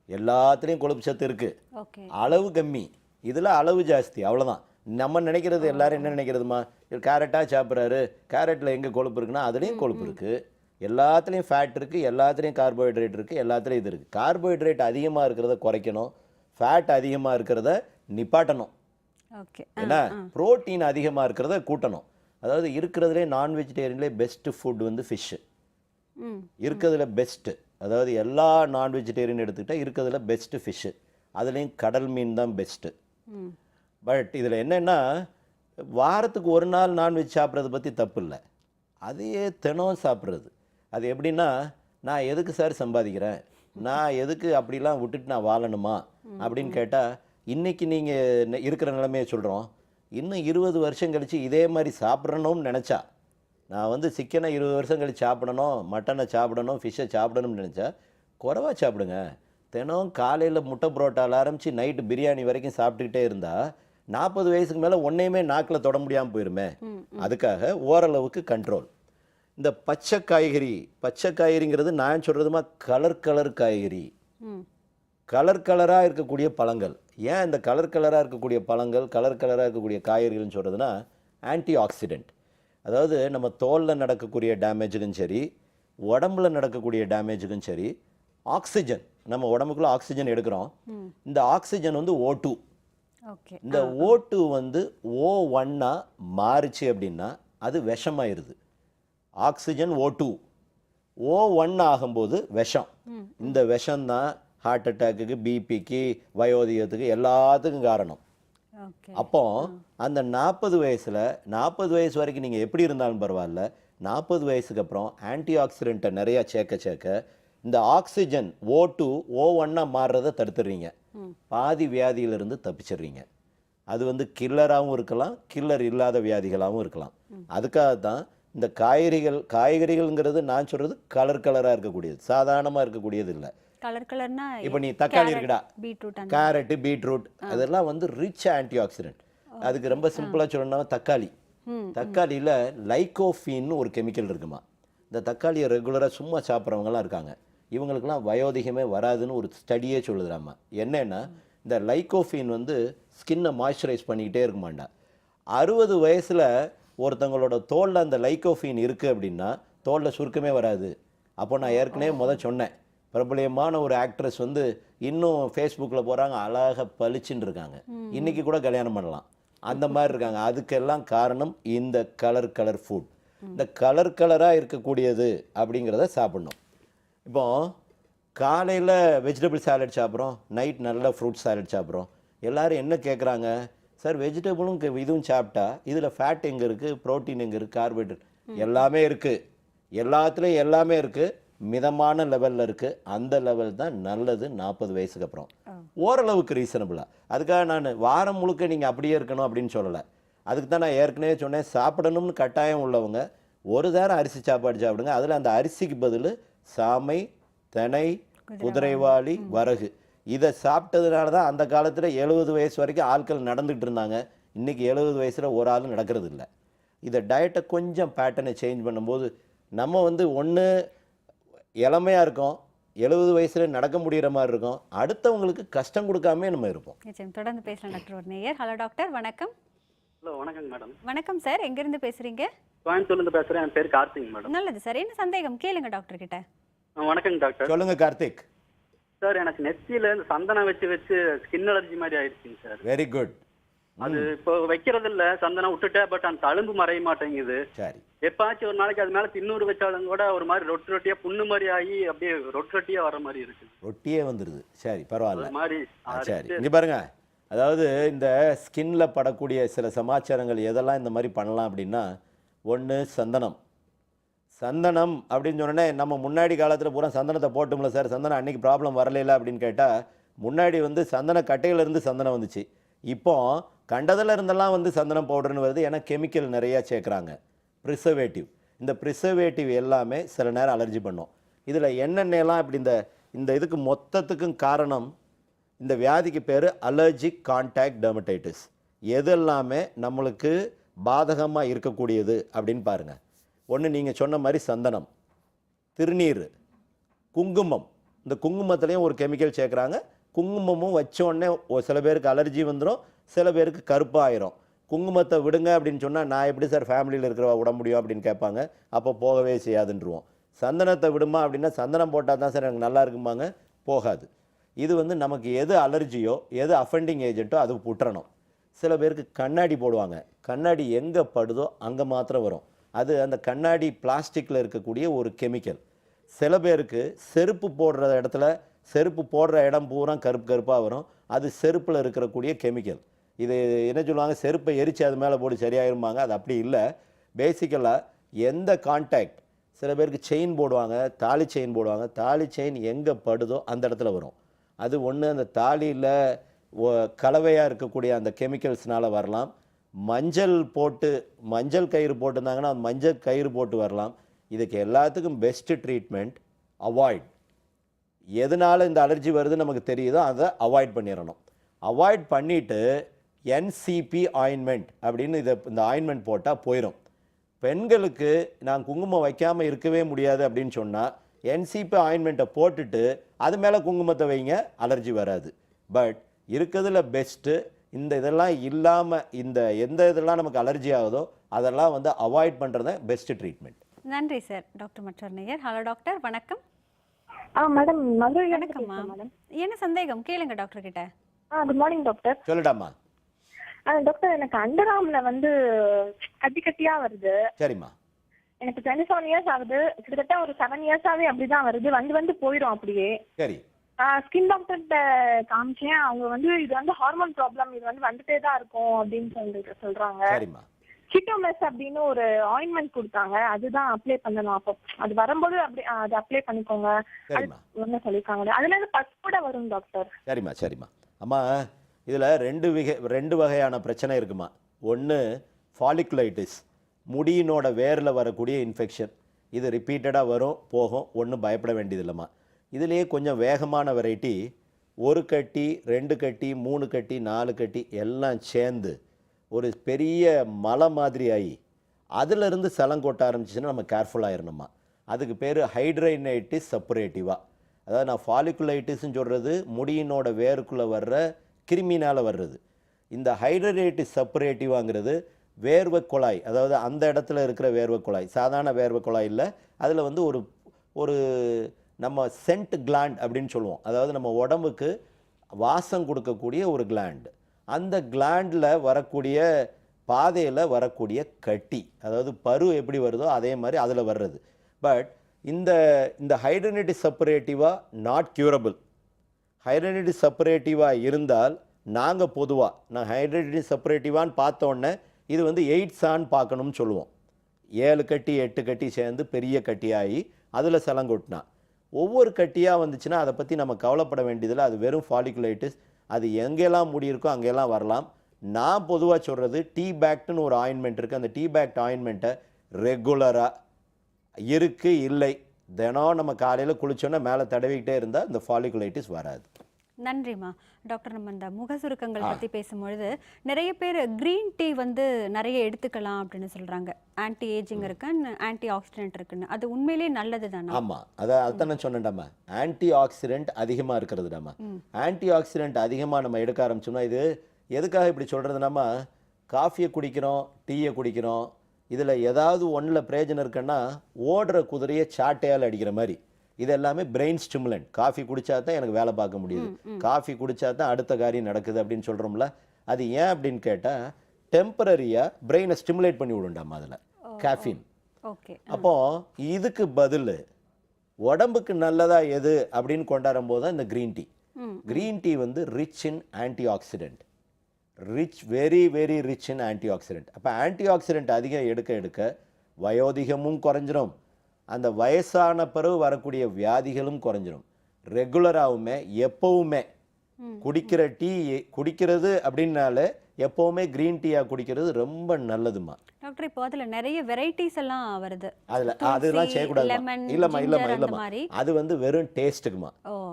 எல்லாத்துலேயும் கொழுப்பு சத்து இருக்குது, ஓகே. அளவு கம்மி, இதில் அளவு ஜாஸ்தி, அவ்வளோதான். நம்ம நினைக்கிறது எல்லாரும் என்ன நினைக்கிறதுமா, கேரட்டாக சாப்பிட்றாரு, கேரட்டில் எங்கே கொழுப்பு இருக்குன்னா அதுலேயும் கொழுப்பு இருக்குது, எல்லாத்துலேயும் ஃபேட் இருக்குது, எல்லாத்துலேயும் கார்போஹைட்ரேட் இருக்குது, எல்லாத்துலேயும் இது இருக்குது. கார்போஹைட்ரேட் அதிகமாக இருக்கிறத குறைக்கணும், ஃபேட் அதிகமாக இருக்கிறத நிப்பாட்டணும், ஓகே. ஏன்னா புரோட்டீன் அதிகமாக இருக்கிறத கூட்டணும். அதாவது இருக்கிறதுலே நான் வெஜிடேரியன்லேயே பெஸ்ட்டு ஃபுட் வந்து ஃபிஷ்ஷு ம் இருக்கிறதுல பெஸ்ட்டு. அதாவது எல்லா நான் வெஜிடேரியன் எடுத்துக்கிட்டால் இருக்கிறதுல பெஸ்ட்டு ஃபிஷ்ஷு, அதுலேயும் கடல் மீன் தான் பெஸ்ட்டு. ம் பட் இதில் என்னென்னா வாரத்துக்கு ஒரு நாள் நான்வெஜ் சாப்பிட்றத பற்றி தப்பு இல்லை, அதையே தினம் சாப்பிட்றது. அது எப்படின்னா, நான் எதுக்கு சார் சம்பாதிக்கிறேன், நான் எதுக்கு அப்படிலாம் விட்டுட்டு நான் வாழணுமா அப்படின்னு கேட்டால், இன்றைக்கி நீங்கள் இருக்கிற நிலைமையை சொல்கிறோம், இன்னும் 20 வருஷம் கழித்து இதே மாதிரி சாப்பிட்றணும்னு நினச்சா, நான் வந்து சிக்கனை 20 வருஷம் கழிச்சு சாப்பிடணும், மட்டனை சாப்பிடணும், ஃபிஷ்ஷை சாப்பிடணும்னு நினச்சா குறைவா சாப்பிடுங்க. தினம் காலையில் முட்டை புரோட்டாவில் ஆரம்பித்து நைட்டு பிரியாணி வரைக்கும் சாப்பிட்டுக்கிட்டே இருந்தால் 40 வயசுக்கு மேலே ஒன்றையுமே நாக்கில் தொட முடியாமல் போயிருமே. அதுக்காக ஓரளவுக்கு கண்ட்ரோல். இந்த பச்சை காய்கறிங்கிறது நான் சொல்கிறதுமா கலர் காய்கறி, ம் கலர் கலராக இருக்கக்கூடிய பழங்கள். ஏன் இந்த கலர் கலராக இருக்கக்கூடிய பழங்கள், கலர் கலராக இருக்கக்கூடிய காய்கறிகள்னு சொல்கிறதுனா ஆன்டி ஆக்சிடென்ட். அதாவது நம்ம தோலில் நடக்கக்கூடிய டேமேஜுக்கும் சரி, உடம்புல நடக்கக்கூடிய டேமேஜுக்கும் சரி, ஆக்சிஜன், நம்ம உடம்புக்குள்ள ஆக்சிஜன் எடுக்கிறோம், இந்த ஆக்சிஜன் வந்து O2. ஓகே. இந்த O2 வந்து O1 மாறுச்சு அப்படின்னா அது விஷமாயிருது. ஆக்சிஜன் O2 O1 ஆகும்போது விஷம். இந்த விஷம்தான் ஹார்ட் அட்டாக்குக்கு, பிபிக்கு, வயோதிகத்துக்கு எல்லாத்துக்கும் காரணம். ஓகே. அப்போ அந்த 40 வயசு வரைக்கும் நீங்கள் எப்படி இருந்தாலும் பரவாயில்ல, 40 வயசுக்கு அப்புறம் ஆன்டி ஆக்சிடென்ட்டை நிறையா சேர்க்க இந்த ஆக்சிஜன் O2 O1 மாறுறதை தடுத்துடுறீங்க, பாதி வியாதியிலிருந்து தப்பிச்சிடுறீங்க. அது வந்து கில்லராகவும் இருக்கலாம், கில்லர் இல்லாத வியாதிகளாகவும் இருக்கலாம். அதுக்காக தான் இந்த காய்கறிகள்ங்கிறது நான் சொல்கிறது கலராக இருக்கக்கூடியது, சாதாரணமாக இருக்கக்கூடியது இல்லை. கலர்னா இப்போ நீ தக்காளி இருக்குடா, பீட்ரூட், கேரட்டு, பீட்ரூட், அதெல்லாம் வந்து ரிச் ஆன்டி ஆக்சிடென்ட். அதுக்கு ரொம்ப சிம்பிளாக சொல்லணும்னா தக்காளியில் லைகோஃபீன்னு ஒரு கெமிக்கல் இருக்குமா. இந்த தக்காளியை ரெகுலராக சும்மா சாப்பிட்றவங்கலாம் இருக்காங்க, இவங்களுக்கெல்லாம் வயோதிகமே வராதுன்னு ஒரு ஸ்டடியே சொல்லுதுறாமா. என்னன்னா இந்த லைகோஃபீன் வந்து ஸ்கின்னை மாய்ஸ்சரைஸ் பண்ணிக்கிட்டே இருக்க மாட்டா. 60 வயசில் ஒருத்தவங்களோட தோலில் அந்த லைகோஃபீன் இருக்குது அப்படின்னா தோலில் சுருக்கமே வராது. அப்போ நான் ஏற்கனவே சொன்னேன், பிரபலியமான ஒரு ஆக்ட்ரஸ் வந்து இன்னும் ஃபேஸ்புக்கில் போகிறாங்க, அழகாக பளிச்சுன்னு இருக்காங்க, இன்றைக்கி கூட கல்யாணம் பண்ணலாம், அந்த மாதிரி இருக்காங்க. அதுக்கெல்லாம் காரணம் இந்த கலர் ஃபுட். இந்த கலராக இருக்கக்கூடியது அப்படிங்கிறத சாப்பிட்ணும். இப்போ காலையில் வெஜிடபிள் சாலட் சாப்பிட்றோம், நைட் நல்லா ஃப்ரூட் சாலட் சாப்பிட்றோம். எல்லோரும் என்ன கேட்குறாங்க, சார் வெஜிடபிளும் இதுவும் சாப்பிட்டா இதில் ஃபேட் எங்கே இருக்குது, ப்ரோட்டீன் எங்கே இருக்குது, கார்போஹைட்ரேட் எல்லாமே இருக்குது, எல்லாத்துலேயும் எல்லாமே இருக்குது, மிதமான லெவலில் இருக்குது. அந்த லெவல் தான் நல்லது 40 வயசுக்கு அப்புறம், ஓரளவுக்கு ரீசனபிளாக. அதுக்காக நான் வாரம் முழுக்க நீங்கள் அப்படியே இருக்கணும் அப்படின்னு சொல்லலை. அதுக்கு தான் நான் ஏற்கனவே சொன்னேன், சாப்பிடணும்னு கட்டாயம் உள்ளவங்க ஒரு நேரம் அரிசி சாப்பாடு சாப்பிடுங்க. அதில் அந்த அரிசிக்கு பதில் சாமை, தினை, குதிரைவாளி, வரகு, இதை சாப்பிட்டதுனால தான் அந்த காலத்தில் 70 வயசு வரைக்கும் ஆட்கள் நடந்துகிட்டு இருந்தாங்க. இன்றைக்கி 70 வயசில் ஒரு ஆள் நடக்கிறது இல்லை. இதை டயட்டை கொஞ்சம் பேட்டர்னை சேஞ்ச் பண்ணும்போது நம்ம வந்து ஒன்று இளமையாக இருக்கோம், 70 வயசில் நடக்க முடிகிற மாதிரி இருக்கும், அடுத்தவங்களுக்கு கஷ்டம் கொடுக்காமே நம்ம இருப்போம். நிச்சயம். தொடர்ந்து பேசலாம் டாக்டர். ஒரு நேயர். ஹலோ டாக்டர், வணக்கம். ஹலோ, வணக்கம் மேடம். வணக்கம் சார், எங்கேருந்து பேசுகிறீங்க? கோயம்புத்தூர்லேருந்து பேசுகிறேன், என் பேர் கார்த்திக் மேடம். நல்லது சார், என்ன சந்தேகம் கேளுங்க டாக்டர் கிட்ட. வணக்கம் டாக்டர். சொல்லுங்க கார்த்திக். சார், எனக்கு நெத்தியில இந்த சந்தனம் வச்சு ஸ்கின் அலர்ஜி மாதிரி ஆயிடுச்சுங்க சார். Very good. அது இப்போ வைக்கிறது இல்ல, சந்தனம் விட்டுட்டேன், பட் அந்த தழும்பு மறைய மாட்டேங்குது. சரி. எப்பாச்சும் ஒரு நாளைக்கு அது மேல தின்னூறு வச்சாலும் கூட ஒரு மாதிரி ரொட்டியா புண்ணு மாதிரி ஆகி அப்படியே ரொட்டியா வர மாதிரி இருக்கு. ரொட்டியே வந்துடுது. சரி, பரவாயில்ல. மாதிரி சரி, இங்கே பாருங்க, அதாவது இந்த ஸ்கின்ல படக்கூடிய சில சமாச்சாரங்கள் எதெல்லாம் இந்த மாதிரி பண்ணலாம் அப்படின்னா, ஒன்று சந்தனம். சந்தனம் அப்படின்னு சொன்னோன்னே நம்ம முன்னாடி காலத்தில் பூரா சந்தனத்தை போட்டோம்ல சார், சந்தனம் அன்றைக்கி ப்ராப்ளம் வரலையில அப்படின்னு கேட்டால், முன்னாடி வந்து சந்தன கட்டையிலேருந்து சந்தனம் வந்துச்சு. இப்போ கண்டதில் இருந்தெல்லாம் வந்து சந்தனம் பவுடர்னு வருது. ஏன்னா கெமிக்கல் நிறையா சேர்க்குறாங்க, ப்ரிசர்வேட்டிவ். இந்த ப்ரிசர்வேட்டிவ் எல்லாமே சில நேரம் அலர்ஜி பண்ணும். இதில் என்னென்னலாம் இப்படி இந்த இதுக்கு மொத்தத்துக்கும் காரணம், இந்த வியாதிக்கு பேர் அலர்ஜிக் கான்டாக்ட் டெர்மடைட்டிஸ். எதெல்லாமே நம்மளுக்கு பாதகமாக இருக்கக்கூடியது அப்படின்னு பாருங்கள். ஒன்று நீங்கள் சொன்ன மாதிரி சந்தனம், திருநீர், குங்குமம். இந்த குங்குமத்துலேயும் ஒரு கெமிக்கல் சேர்க்குறாங்க. குங்குமமும் வச்சோடனே சில பேருக்கு அலர்ஜி வந்துடும், சில பேருக்கு கருப்பாயிரும். குங்குமத்தை விடுங்க அப்படின்னு சொன்னால், நான் எப்படி சார் ஃபேமிலியில் இருக்கிறவா விட முடியும் அப்படின்னு கேட்பாங்க. அப்போ போகவே செய்யாதுன்றுவோம். சந்தனத்தை விடுமா அப்படின்னா, சந்தனம் போட்டால் தான் சார் எனக்கு நல்லா இருக்குமாங்க, போகாது. இது வந்து நமக்கு எது அலர்ஜியோ எது அஃபெண்டிங் ஏஜென்ட்டோ அது விட்டுறணும். சில பேருக்கு கண்ணாடி போடுவாங்க, கண்ணாடி எங்கே படுதோ அங்கே மாத்திரம் வரும். அது அந்த கண்ணாடி பிளாஸ்டிக்கில் இருக்கக்கூடிய ஒரு கெமிக்கல். சில பேருக்கு செருப்பு போடுற இடத்துல, செருப்பு போடுற இடம் பூரா கருப்பு கருப்பாக வரும். அது செருப்பில் இருக்கக்கூடிய கெமிக்கல். இது என்ன சொல்லுவாங்க, செருப்பை எரித்து அது மேலே போட்டு சரியாயிருப்பாங்க. அது அப்படி இல்லை. பேசிக்கலாக எந்த கான்டாக்ட், சில பேருக்கு செயின் போடுவாங்க, தாலி செயின் போடுவாங்க. தாலி செயின் எங்கே படுதோ அந்த இடத்துல வரும். அது ஒன்று அந்த தாலியில் கலவையாக இருக்கக்கூடிய அந்த கெமிக்கல்ஸ்னால் வரலாம். மஞ்சள் கயிறு போட்டிருந்தாங்கன்னா மஞ்சள் கயிறு போட்டு வரலாம். இதுக்கு எல்லாத்துக்கும் பெஸ்ட்டு ட்ரீட்மெண்ட் அவாய்ட். எதனால் இந்த அலர்ஜி வருது நமக்கு தெரியுதோ அதை அவாய்ட் பண்ணிடணும். அவாய்ட் பண்ணிவிட்டு என்சிபி ஆயின்மெண்ட் அப்படின்னு இந்த ஆயின்மெண்ட் போட்டால் போயிடும். பெண்களுக்கு நான் குங்குமம் வைக்காமல் இருக்கவே முடியாது அப்படின்னு சொன்னால், என்சிபி ஆயின்மெண்ட்டை போட்டுட்டு அது மேலே குங்குமத்தை வைங்க, அலர்ஜி வராது. பட் இருக்கிறதுல பெஸ்ட்டு இதெல்லாம் இல்லாமல் எந்த இதெல்லாம் நமக்கு அலர்ஜி ஆகுதோ அதெல்லாம் வந்து அவாய்ட் பண்ணுறது பெஸ்ட் ட்ரீட்மெண்ட். நன்றி சார். டாக்டர் மற்றொரு நேயர். ஹலோ டாக்டர், வணக்கம். மேடம் வணக்கம்மா. என்ன சந்தேகம் கேளுங்க டாக்டர் கிட்ட. Good morning doctor. சொல்லுடாமா. டாக்டர், எனக்கு அண்டர் ஆர்ம்ல வந்து கட்டி கட்டியா வருது. சரிம்மா. எனக்கு 27 இயர்ஸ் ஆகுது. கிட்டத்தட்ட ஒரு 7 இயர்ஸாவே அப்படிதான் வருது. வந்து போயிடும் அப்படியே. சரி. ஸ்கின் டாக்டர்கிட்ட காமிச்சேன். அவங்க வந்து இது வந்து ஹார்மோன் ப்ராப்ளம், இது வந்துட்டே தான் இருக்கும் அப்படின்னு சொல்றாங்க. சரிம்மா. ஹிட்டோமெஸ் அப்படின்னு ஒரு ஆயின்மெண்ட் கொடுத்தாங்க, அதுதான் அப்ளை பண்ணணும். அப்போ அது வரும்போது அப்படி அது அப்ளை பண்ணிக்கோங்க என்ன சொல்லியிருக்காங்க. அதுல இருந்து பஸ் கூட வரும் டாக்டர். சரிம்மா. அம்மா, இதில் ரெண்டு வகையான பிரச்சனை இருக்குமா. ஒன்று ஃபாலிகுலைட்டிஸ், முடியினோட வேரில் வரக்கூடிய இன்ஃபெக்ஷன். இது ரிப்பீட்டடாக வரும், போகும், ஒன்றும் பயப்பட வேண்டியதில்லைம்மா. இதிலேயே கொஞ்சம் வேகமான வெரைட்டி, 1 கட்டி 2 கட்டி 3 கட்டி 4 கட்டி எல்லாம் சேர்ந்து ஒரு பெரிய மலை மாதிரி ஆகி அதிலிருந்து சலம் கொட்ட ஆரம்பிச்சிச்சுன்னா நம்ம கேர்ஃபுல்லாக இருக்கணுமா. அதுக்கு பேர் ஹைட்ரைனைட்டிஸ் சப்பரேட்டிவா. அதாவது நான் ஃபாலிகுலைட்டிஸ்ன்னு சொல்கிறது முடியினோட வேருக்குள்ளே வர்ற கிருமினால் வர்றது. இந்த ஹைட்ரைனைட்டிஸ் சப்பரேட்டிவாங்கிறது வேர்வை குழாய், அதாவது அந்த இடத்துல இருக்கிற வேர்வை குழாய், சாதாரண வேர்வை குழாய் இல்லை. அதில் வந்து ஒரு நம்ம சென்ட் கிளாண்ட் அப்படின்னு சொல்லுவோம். அதாவது நம்ம உடம்புக்கு வாசம் கொடுக்கக்கூடிய ஒரு கிளாண்ட். அந்த கிளாண்டில் வரக்கூடிய பாதையில் வரக்கூடிய கட்டி, அதாவது பரு எப்படி வருதோ அதே மாதிரி அதில் வர்றது. பட் இந்த ஹைட்ரைனைட்டிஸ் சப்பரேட்டிவா நாட் க்யூரபிள். ஹைட்ரைனைட்டிஸ் சப்பரேட்டிவா இருந்தால் நாங்கள் பொதுவாக நான் ஹைட்ரைனைட்டிஸ் சப்பரேட்டிவான்னு பார்த்தோன்னே இது வந்து எய்ட்ஸான்னு பார்க்கணும்னு சொல்லுவோம். 7 கட்டி 8 கட்டி சேர்ந்து பெரிய கட்டியாகி அதில் சலங்கொட்டினா, ஒவ்வொரு கட்டியாக வந்துச்சுன்னா அதை பற்றி நம்ம கவலைப்பட வேண்டியதில்லை. அது வெறும் ஃபாலிகுலைட்டிஸ். அது எங்கெல்லாம் முடியிருக்கோ அங்கெல்லாம் வரலாம். நான் பொதுவாக சொல்கிறது டீபேக்ட்னு ஒரு ஆயின்மெண்ட் இருக்குது. அந்த டீபேக்ட் ஆயின்மெண்ட்டை ரெகுலராக இல்லை தினம் நம்ம காலையில் குளிச்சோன்னா மேலே தடவிக்கிட்டே இருந்தால் இந்த ஃபாலிகுலைட்டிஸ் வராது. நன்றிம்மா. டாக்டர், நம்ம இந்த முக சுருக்கங்கள் பற்றி பேசும்பொழுது நிறைய பேர் க்ரீன் டீ வந்து நிறைய எடுத்துக்கலாம் அப்படின்னு சொல்கிறாங்க. ஆன்டி ஏஜிங் இருக்குன்னு, ஆன்டி ஆக்சிடென்ட் இருக்குன்னு. அது உண்மையிலேயே நல்லது தானே? ஆமாம், அதான் நான் சொன்னேன்டாமா, ஆன்டி ஆக்சிடென்ட் அதிகமாக இருக்கிறதுடாமா. ஆன்டி ஆக்சிடென்ட் அதிகமாக நம்ம எடுக்க ஆரம்பிச்சோம்னா, இது எதுக்காக இப்படி சொல்கிறதுனாமா, காஃபியை குடிக்கிறோம், டீயை குடிக்கிறோம், இதில் ஏதாவது ஒன்றில் பிரயோஜனம் இருக்குன்னா ஓடுற குதிரையை சாட்டையால் அடிக்கிற மாதிரி. இது எல்லாமே பிரெயின் ஸ்டிமுலண்ட். காஃபி குடித்தா தான் எனக்கு வேலை பார்க்க முடியுது, காஃபி குடித்தா தான் அடுத்த காரியம் நடக்குது அப்படின்னு சொல்கிறோம்ல. அது ஏன் அப்படின்னு கேட்டால் டெம்பரரியாக பிரெயினை ஸ்டிமுலேட் பண்ணி விடுண்டாமா அதில் கேஃபின். அப்போது இதுக்கு பதில் உடம்புக்கு நல்லதா எது அப்படின்னு கொண்டாடும் போது தான் இந்த க்ரீன் டீ. க்ரீன் டீ வந்து rich in anti accident, very very rich in anti accident. அப்போ ஆன்டி ஆக்சிடென்ட் அதிகம் எடுக்க வயோதிகமும் குறைஞ்சிரும், அந்த வயசான பிறகு வரக்கூடிய வியாதிகளும் குறைஞ்சிரும். ரெகுலராகவுமே எப்போவுமே குடிக்கிற டீ குடிக்கிறது அப்படின்னாலே எப்போவுமே க்ரீன் டீயாக குடிக்கிறது ரொம்ப நல்லதுமா. டாக்டர் இப்போ அதுல நிறைய வெரைட்டிஸ் எல்லாம் வருது. அதில் அதெல்லாம் செய்யக்கூடாது. இல்லைம்மா அது வந்து வெறும் டேஸ்ட்டுக்குமா.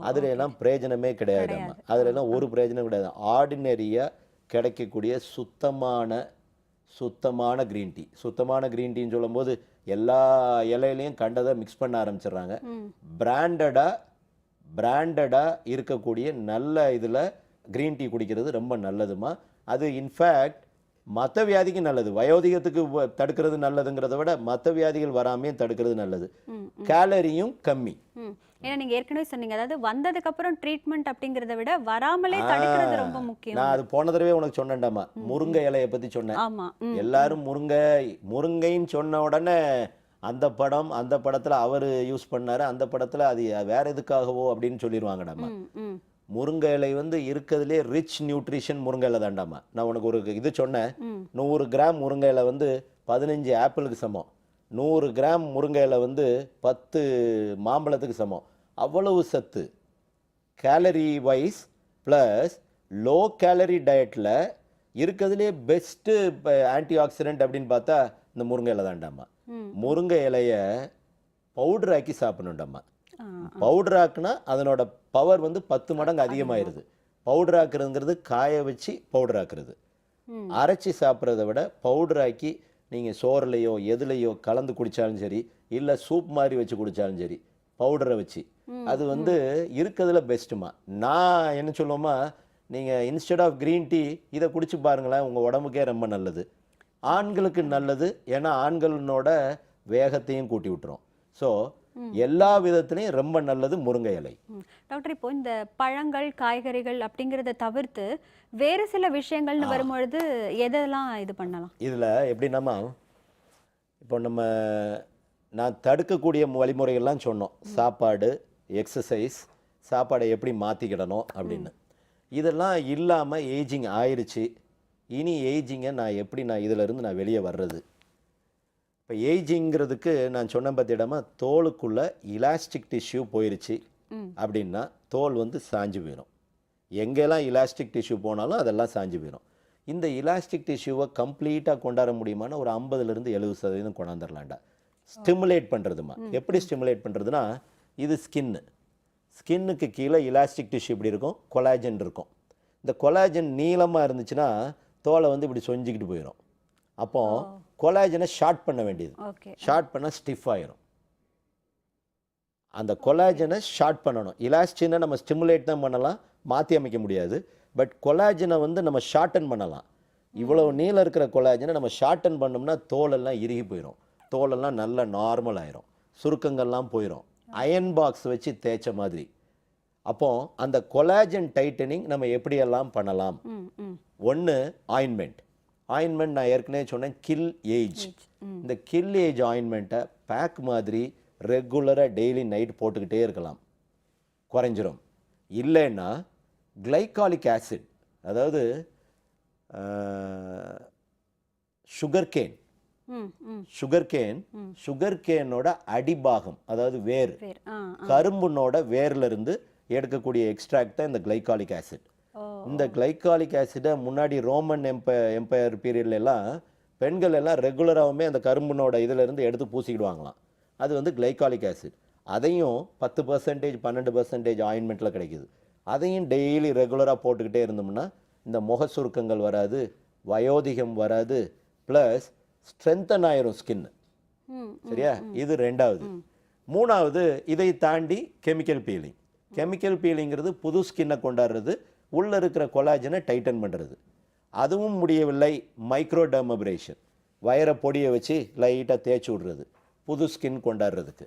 அதுல எல்லாம் பிரயோஜனமே கிடையாதும்மா. அதுல எல்லாம் ஒரு பிரயோஜனம் கிடையாது. ஆர்டினரியாக கிடைக்கக்கூடிய சுத்தமான க்ரீன் டீ. சுத்தமான க்ரீன் டீன்னு சொல்லும்போது எல்லா இலையிலையும் கண்டதை மிக்ஸ் பண்ண ஆரம்பிச்சிடுறாங்க. பிராண்டடாக இருக்கக்கூடிய நல்ல இதில் க்ரீன் டீ குடிக்கிறது ரொம்ப நல்லதுமா. அது இன்ஃபேக்ட் மற்ற வியாதிக்கு நல்லது. வயோதிகத்துக்கு தடுக்கிறது நல்லதுங்கிறத விட மற்ற வியாதிகள் வராமையும் தடுக்கிறது நல்லது. கேலரியும் கம்மி. ஏன்னா நீங்க ஏற்கனவே சொன்னீங்க, அதாவது வந்ததுக்கு அப்புறம் ட்ரீட்மெண்ட் அப்படிங்கறத விட வராமலே தடுக்கிறது ரொம்ப முக்கியம். நான் அது போன தடவை உனக்கு சொன்னேன்டாமா, முருங்கை இலையை பத்தி சொன்னேன். ஆமா. எல்லாரும் முருங்கைன்னு சொன்ன உடனே அந்த படத்துல அவரு யூஸ் பண்ணாரு, அந்த படத்துல அது வேற எதுக்காகவோ அப்படின்னு சொல்லிடுவாங்கடாமா. முருங்கை இலை வந்து இருக்கிறதுலே ரிச் நியூட்ரிஷன் முருங்கை இலை தாண்டாமா. நான் உனக்கு ஒரு இது சொன்னேன், 100 கிராம் முருங்கை இலை வந்து 15 ஆப்பிளுக்கு சமம், 100 கிராம் முருங்கை இலை வந்து 10 மாம்பழத்துக்கு சமம். அவ்வளவு சத்து. Calorie wise plus low calorie டயட்டில் இருக்கிறதுலே பெஸ்ட்டு ஆன்டி ஆக்சிடென்ட் அப்படின்னு பார்த்தா இந்த முருங்கை இலை தாண்டாமா. முருங்கை இலையை பவுடர் ஆக்கி சாப்பிடணுண்டாமா. பவுடர் ஆக்குனா அதனோட பவர் வந்து 10 மடங்கு அதிகமாயிருது. பவுடர் ஆக்குறதுங்கிறது காய வச்சு பவுடர் ஆக்குறது. அரைச்சி சாப்பிட்றத விட பவுடர் ஆக்கி நீங்கள் சோறுலையோ எதுலையோ கலந்து குடித்தாலும் சரி, இல்லை சூப் மாதிரி வச்சு குடித்தாலும் சரி, பவுடரை வச்சு அது வந்து இருக்கிறதுல பெஸ்ட்டுமா. நான் என்ன சொல்லுவோமா, நீங்கள் இன்ஸ்டெட் ஆஃப் க்ரீன் டீ இதை குடிச்சு பாருங்களேன், உங்கள் உடம்புக்கே ரொம்ப நல்லது. ஆண்களுக்கு நல்லது, ஏன்னா ஆண்களோட வேகத்தையும் கூட்டி விட்டுரும். ஸோ எல்லா விதத்திலையும் ரொம்ப நல்லது முருங்கை இலை. டாக்டர், இப்போ இந்த பழங்கள் காய்கறிகள் அப்படிங்கிறத தவிர்த்து வேறு சில விஷயங்கள்னு வரும்பொழுது எதெல்லாம் இது பண்ணலாம்? இதில் எப்படின்னா, இப்போ நான் தடுக்கக்கூடிய வழிமுறைகள்லாம் சொன்னோம். சாப்பாடு, எக்ஸசைஸ், சாப்பாடை எப்படி மாற்றிக்கிடணும் அப்படின்னு. இதெல்லாம் இல்லாமல் ஏஜிங் ஆயிடுச்சு. இனி ஏஜிங்கை நான் இதிலிருந்து நான் வெளியே வர்றது. இப்போ ஏஜிங்கிறதுக்கு நான் சொன்ன பார்த்திடமா, தோலுக்குள்ளே இலாஸ்டிக் டிஷ்யூ போயிடுச்சு அப்படின்னா தோல் வந்து சாஞ்சு போயிடும். எங்கெல்லாம் இலாஸ்டிக் டிஷ்யூ போனாலும் அதெல்லாம் சாஞ்சு போயிடும். இந்த இலாஸ்டிக் டிஷ்யூவை கம்ப்ளீட்டாக கொண்டாட முடியுமானா ஒரு 50% 70% கொண்டாந்துடலாண்டா. ஸ்டிமுலேட் பண்ணுறதுமா. எப்படி ஸ்டிமுலேட் பண்ணுறதுனா, இது ஸ்கின்னுக்கு கீழே இலாஸ்டிக் டிஷ்யூ இப்படி இருக்கும், கொலாஜன் இருக்கும். இந்த கொலாஜன் நீளமாக இருந்துச்சுன்னா தோலை வந்து இப்படி சொஞ்சிக்கிட்டு போயிடும். அப்போ கொலாஜனை ஷார்ட் பண்ண வேண்டியது. ஷார்ட் பண்ணால் ஸ்டிஃப் ஆயிரும். அந்த கொலாஜனை ஷார்ட் பண்ணணும். இலாஸ்டினை நம்ம ஸ்டிமுலேட் தான் பண்ணலாம், மாற்றி அமைக்க முடியாது. பட் கொலாஜனை வந்து நம்ம ஷார்டன் பண்ணலாம். இவ்வளோ நீளம் இருக்கிற கொலாஜனை நம்ம ஷார்டன் பண்ணோம்னா தோலெல்லாம் இறுகி போயிடும். தோலெல்லாம் நல்லா நார்மல் ஆயிரும். சுருக்கங்கள்லாம் போயிடும். அயன் பாக்ஸ் வச்சு தேய்ச்ச மாதிரி. அப்போ அந்த கொலாஜன் டைட்டனிங் நம்ம எப்படியெல்லாம் பண்ணலாம்? ஒன்று ஆயின்மெண்ட். நான் ஏற்கனவே சொன்னேன், கில் ஏஜ். இந்த கில் ஏஜ் ஆயின்மெண்ட்டை பேக் மாதிரி ரெகுலராக டெய்லி நைட் போட்டுக்கிட்டே இருக்கலாம், குறைஞ்சிரும். இல்லைன்னா கிளைகாலிக் ஆசிட், அதாவது சுகர் கேனோட அடிபாகம், அதாவது வேர், கரும்புனோட வேர்ல இருந்து எடுக்கக்கூடிய எக்ஸ்ட்ராக்ட் தான் இந்த கிளைகாலிக் ஆசிட். இந்த கிளைகாலிக் ஆசிடை முன்னாடி ரோமன் எம்பையர் பீரியட்லாம் பெண்கள் எல்லாம் ரெகுலராகவுமே அந்த கரும்புனோட இதிலிருந்து எடுத்து பூசிக்கிடுவாங்களாம். அது வந்து கிளைகாலிக் ஆசிட். அதையும் 10% 12% ஆயின்மெண்ட்டில் கிடைக்குது. அதையும் டெய்லி ரெகுலராக போட்டுக்கிட்டே இருந்தோம்னா இந்த முக சுருக்கங்கள் வராது, வயோதிகம் வராது, ப்ளஸ் ஸ்ட்ரென்தன் ஆயிரும் ஸ்கின். சரியா? இது 2வது. 3வது, இதை தாண்டி கெமிக்கல் பீலிங்கிறது புது ஸ்கின்னை கொண்டாடுறது, உள்ளே இருக்கிற கொலாஜனை டைட்டன் பண்ணுறது. அதுவும் முடியவில்லை, மைக்ரோடெர்மபிரேஷன், வயரை பொடியை வச்சு லைட்டாக தேய்ச்சி விடுறது புது ஸ்கின் கொண்டாடுறதுக்கு.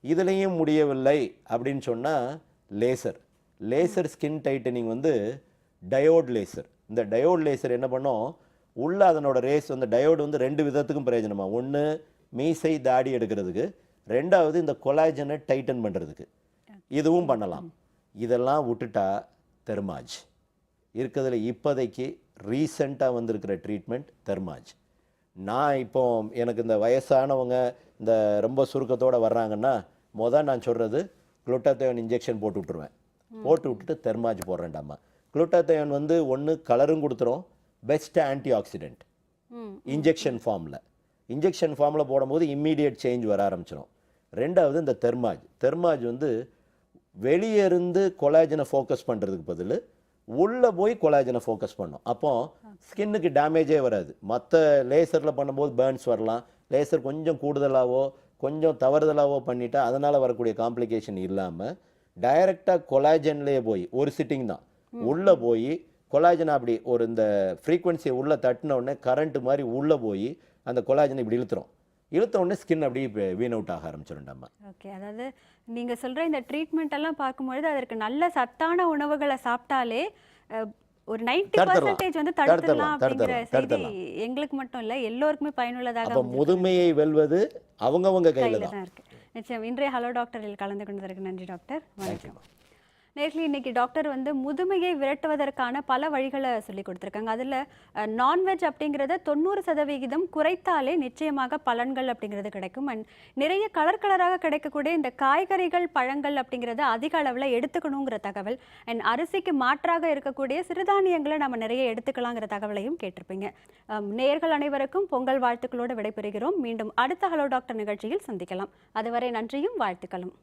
இதுலேயும் முடியவில்லை அப்படின்னு சொன்னால் லேசர் ஸ்கின் டைட்டனிங் வந்து டயோட் லேசர். இந்த டயோட் லேசர் என்ன பண்ணோம், உள்ள அதனோட ரேஸ் வந்து டயோடு வந்து 2 விதத்துக்கும் பிரயோஜனமாக. ஒன்று மீசை தாடி எடுக்கிறதுக்கு, 2வது இந்த கொலாஜனை டைட்டன் பண்ணுறதுக்கு. இதுவும் பண்ணலாம். இதெல்லாம் விட்டுட்டா தெர்மாஜ் இருக்கிறதுல இப்போதைக்கு ரீசெண்டாக வந்திருக்கிற ட்ரீட்மெண்ட் தெர்மாஜ். நான் இப்போ எனக்கு இந்த வயசானவங்க இந்த ரொம்ப சுருக்கத்தோடு வர்றாங்கன்னா நான் சொல்கிறது குளுட்டாத்தயோன் இன்ஜெக்ஷன் போட்டு விட்டுருவேன். போட்டு விட்டுட்டு தெர்மாஜ் போடுறேன்டாம்மா. குளுட்டாத்தயோன் வந்து ஒன்று கலரும் கொடுத்துரும், பெஸ்ட் ஆன்டி ஆக்சிடென்ட் இன்ஜெக்ஷன் ஃபார்மில் போடும்போது இம்மீடியட் சேஞ்ச் வர ஆரம்பிச்சிடும். ரெண்டாவது இந்த தெர்மாஜ் வந்து வெளியே இருந்து கொலாஜனை ஃபோக்கஸ் பண்ணுறதுக்கு பதில் உள்ளே போய் கொலாஜனை ஃபோக்கஸ் பண்ணும். அப்போ ஸ்கின்னுக்கு டேமேஜே வராது. மற்ற லேசரில் பண்ணும்போது பேர்ன்ஸ் வரலாம், லேசர் கொஞ்சம் கூடுதலாகவோ கொஞ்சம் தவறுதலாகவோ பண்ணிட்டா அதனால் வரக்கூடிய காம்ப்ளிகேஷன் இல்லாமல் டைரெக்டாக கொலாஜன்லேயே போய் ஒரு சிட்டிங் தான் உள்ளே போய் கொலாஜனை அப்படி ஒரு இந்த ஃப்ரீக்வன்சியை உள்ளே தட்டின உடனே கரண்ட் மாதிரி உள்ளே போய் அந்த கொலாஜனை இப்படி இழுத்த உடனே ஸ்கின் அப்படியே வீன் அவுட் ஆக ஆரம்பிச்சிடும்டாமா. ஓகே, அதாவது நீங்கள் சொல்கிற இந்த ட்ரீட்மெண்ட் எல்லாம் பார்க்கும்பொழுது அதற்கு நல்ல சத்தான உணவுகளை சாப்பிட்டாலே ஒரு 90% வந்து தடுத்துடலாம் அப்படிங்கிற செய்தி எங்களுக்கு மட்டும் இல்லை, எல்லோருக்குமே பயனுள்ளதாக. முதுமையை வெல்வது அவங்கவங்க கையில் தான் இருக்கு. நிச்சயம். இன்றைய ஹலோ டாக்டரில் கலந்து கொண்டதற்கு நன்றி டாக்டர். வணக்கம். நேர்லி இன்னைக்கு டாக்டர் வந்து முதுமையை விரட்டுவதற்கான பல வழிகளை சொல்லி கொடுத்துருக்காங்க. அதில் நான்வெஜ் அப்படிங்கிறத 90% குறைத்தாலே நிச்சயமாக பலன்கள் அப்படிங்கிறது கிடைக்கும். அண்ட் நிறைய கலராக கிடைக்கக்கூடிய இந்த காய்கறிகள் பழங்கள் அப்படிங்கிறத அதிக அளவில் எடுத்துக்கணுங்கிற தகவல், அண்ட் அரிசிக்கு மாற்றாக இருக்கக்கூடிய சிறுதானியங்களை நம்ம நிறைய எடுத்துக்கலாங்கிற தகவலையும் கேட்டிருப்பீங்க. நேயர்கள் அனைவருக்கும் பொங்கல் வாழ்த்துக்களோடு விடைபெறுகிறோம். மீண்டும் அடுத்த ஹலோ டாக்டர் நிகழ்ச்சியில் சந்திக்கலாம். அதுவரை நன்றியும் வாழ்த்துக்களும்.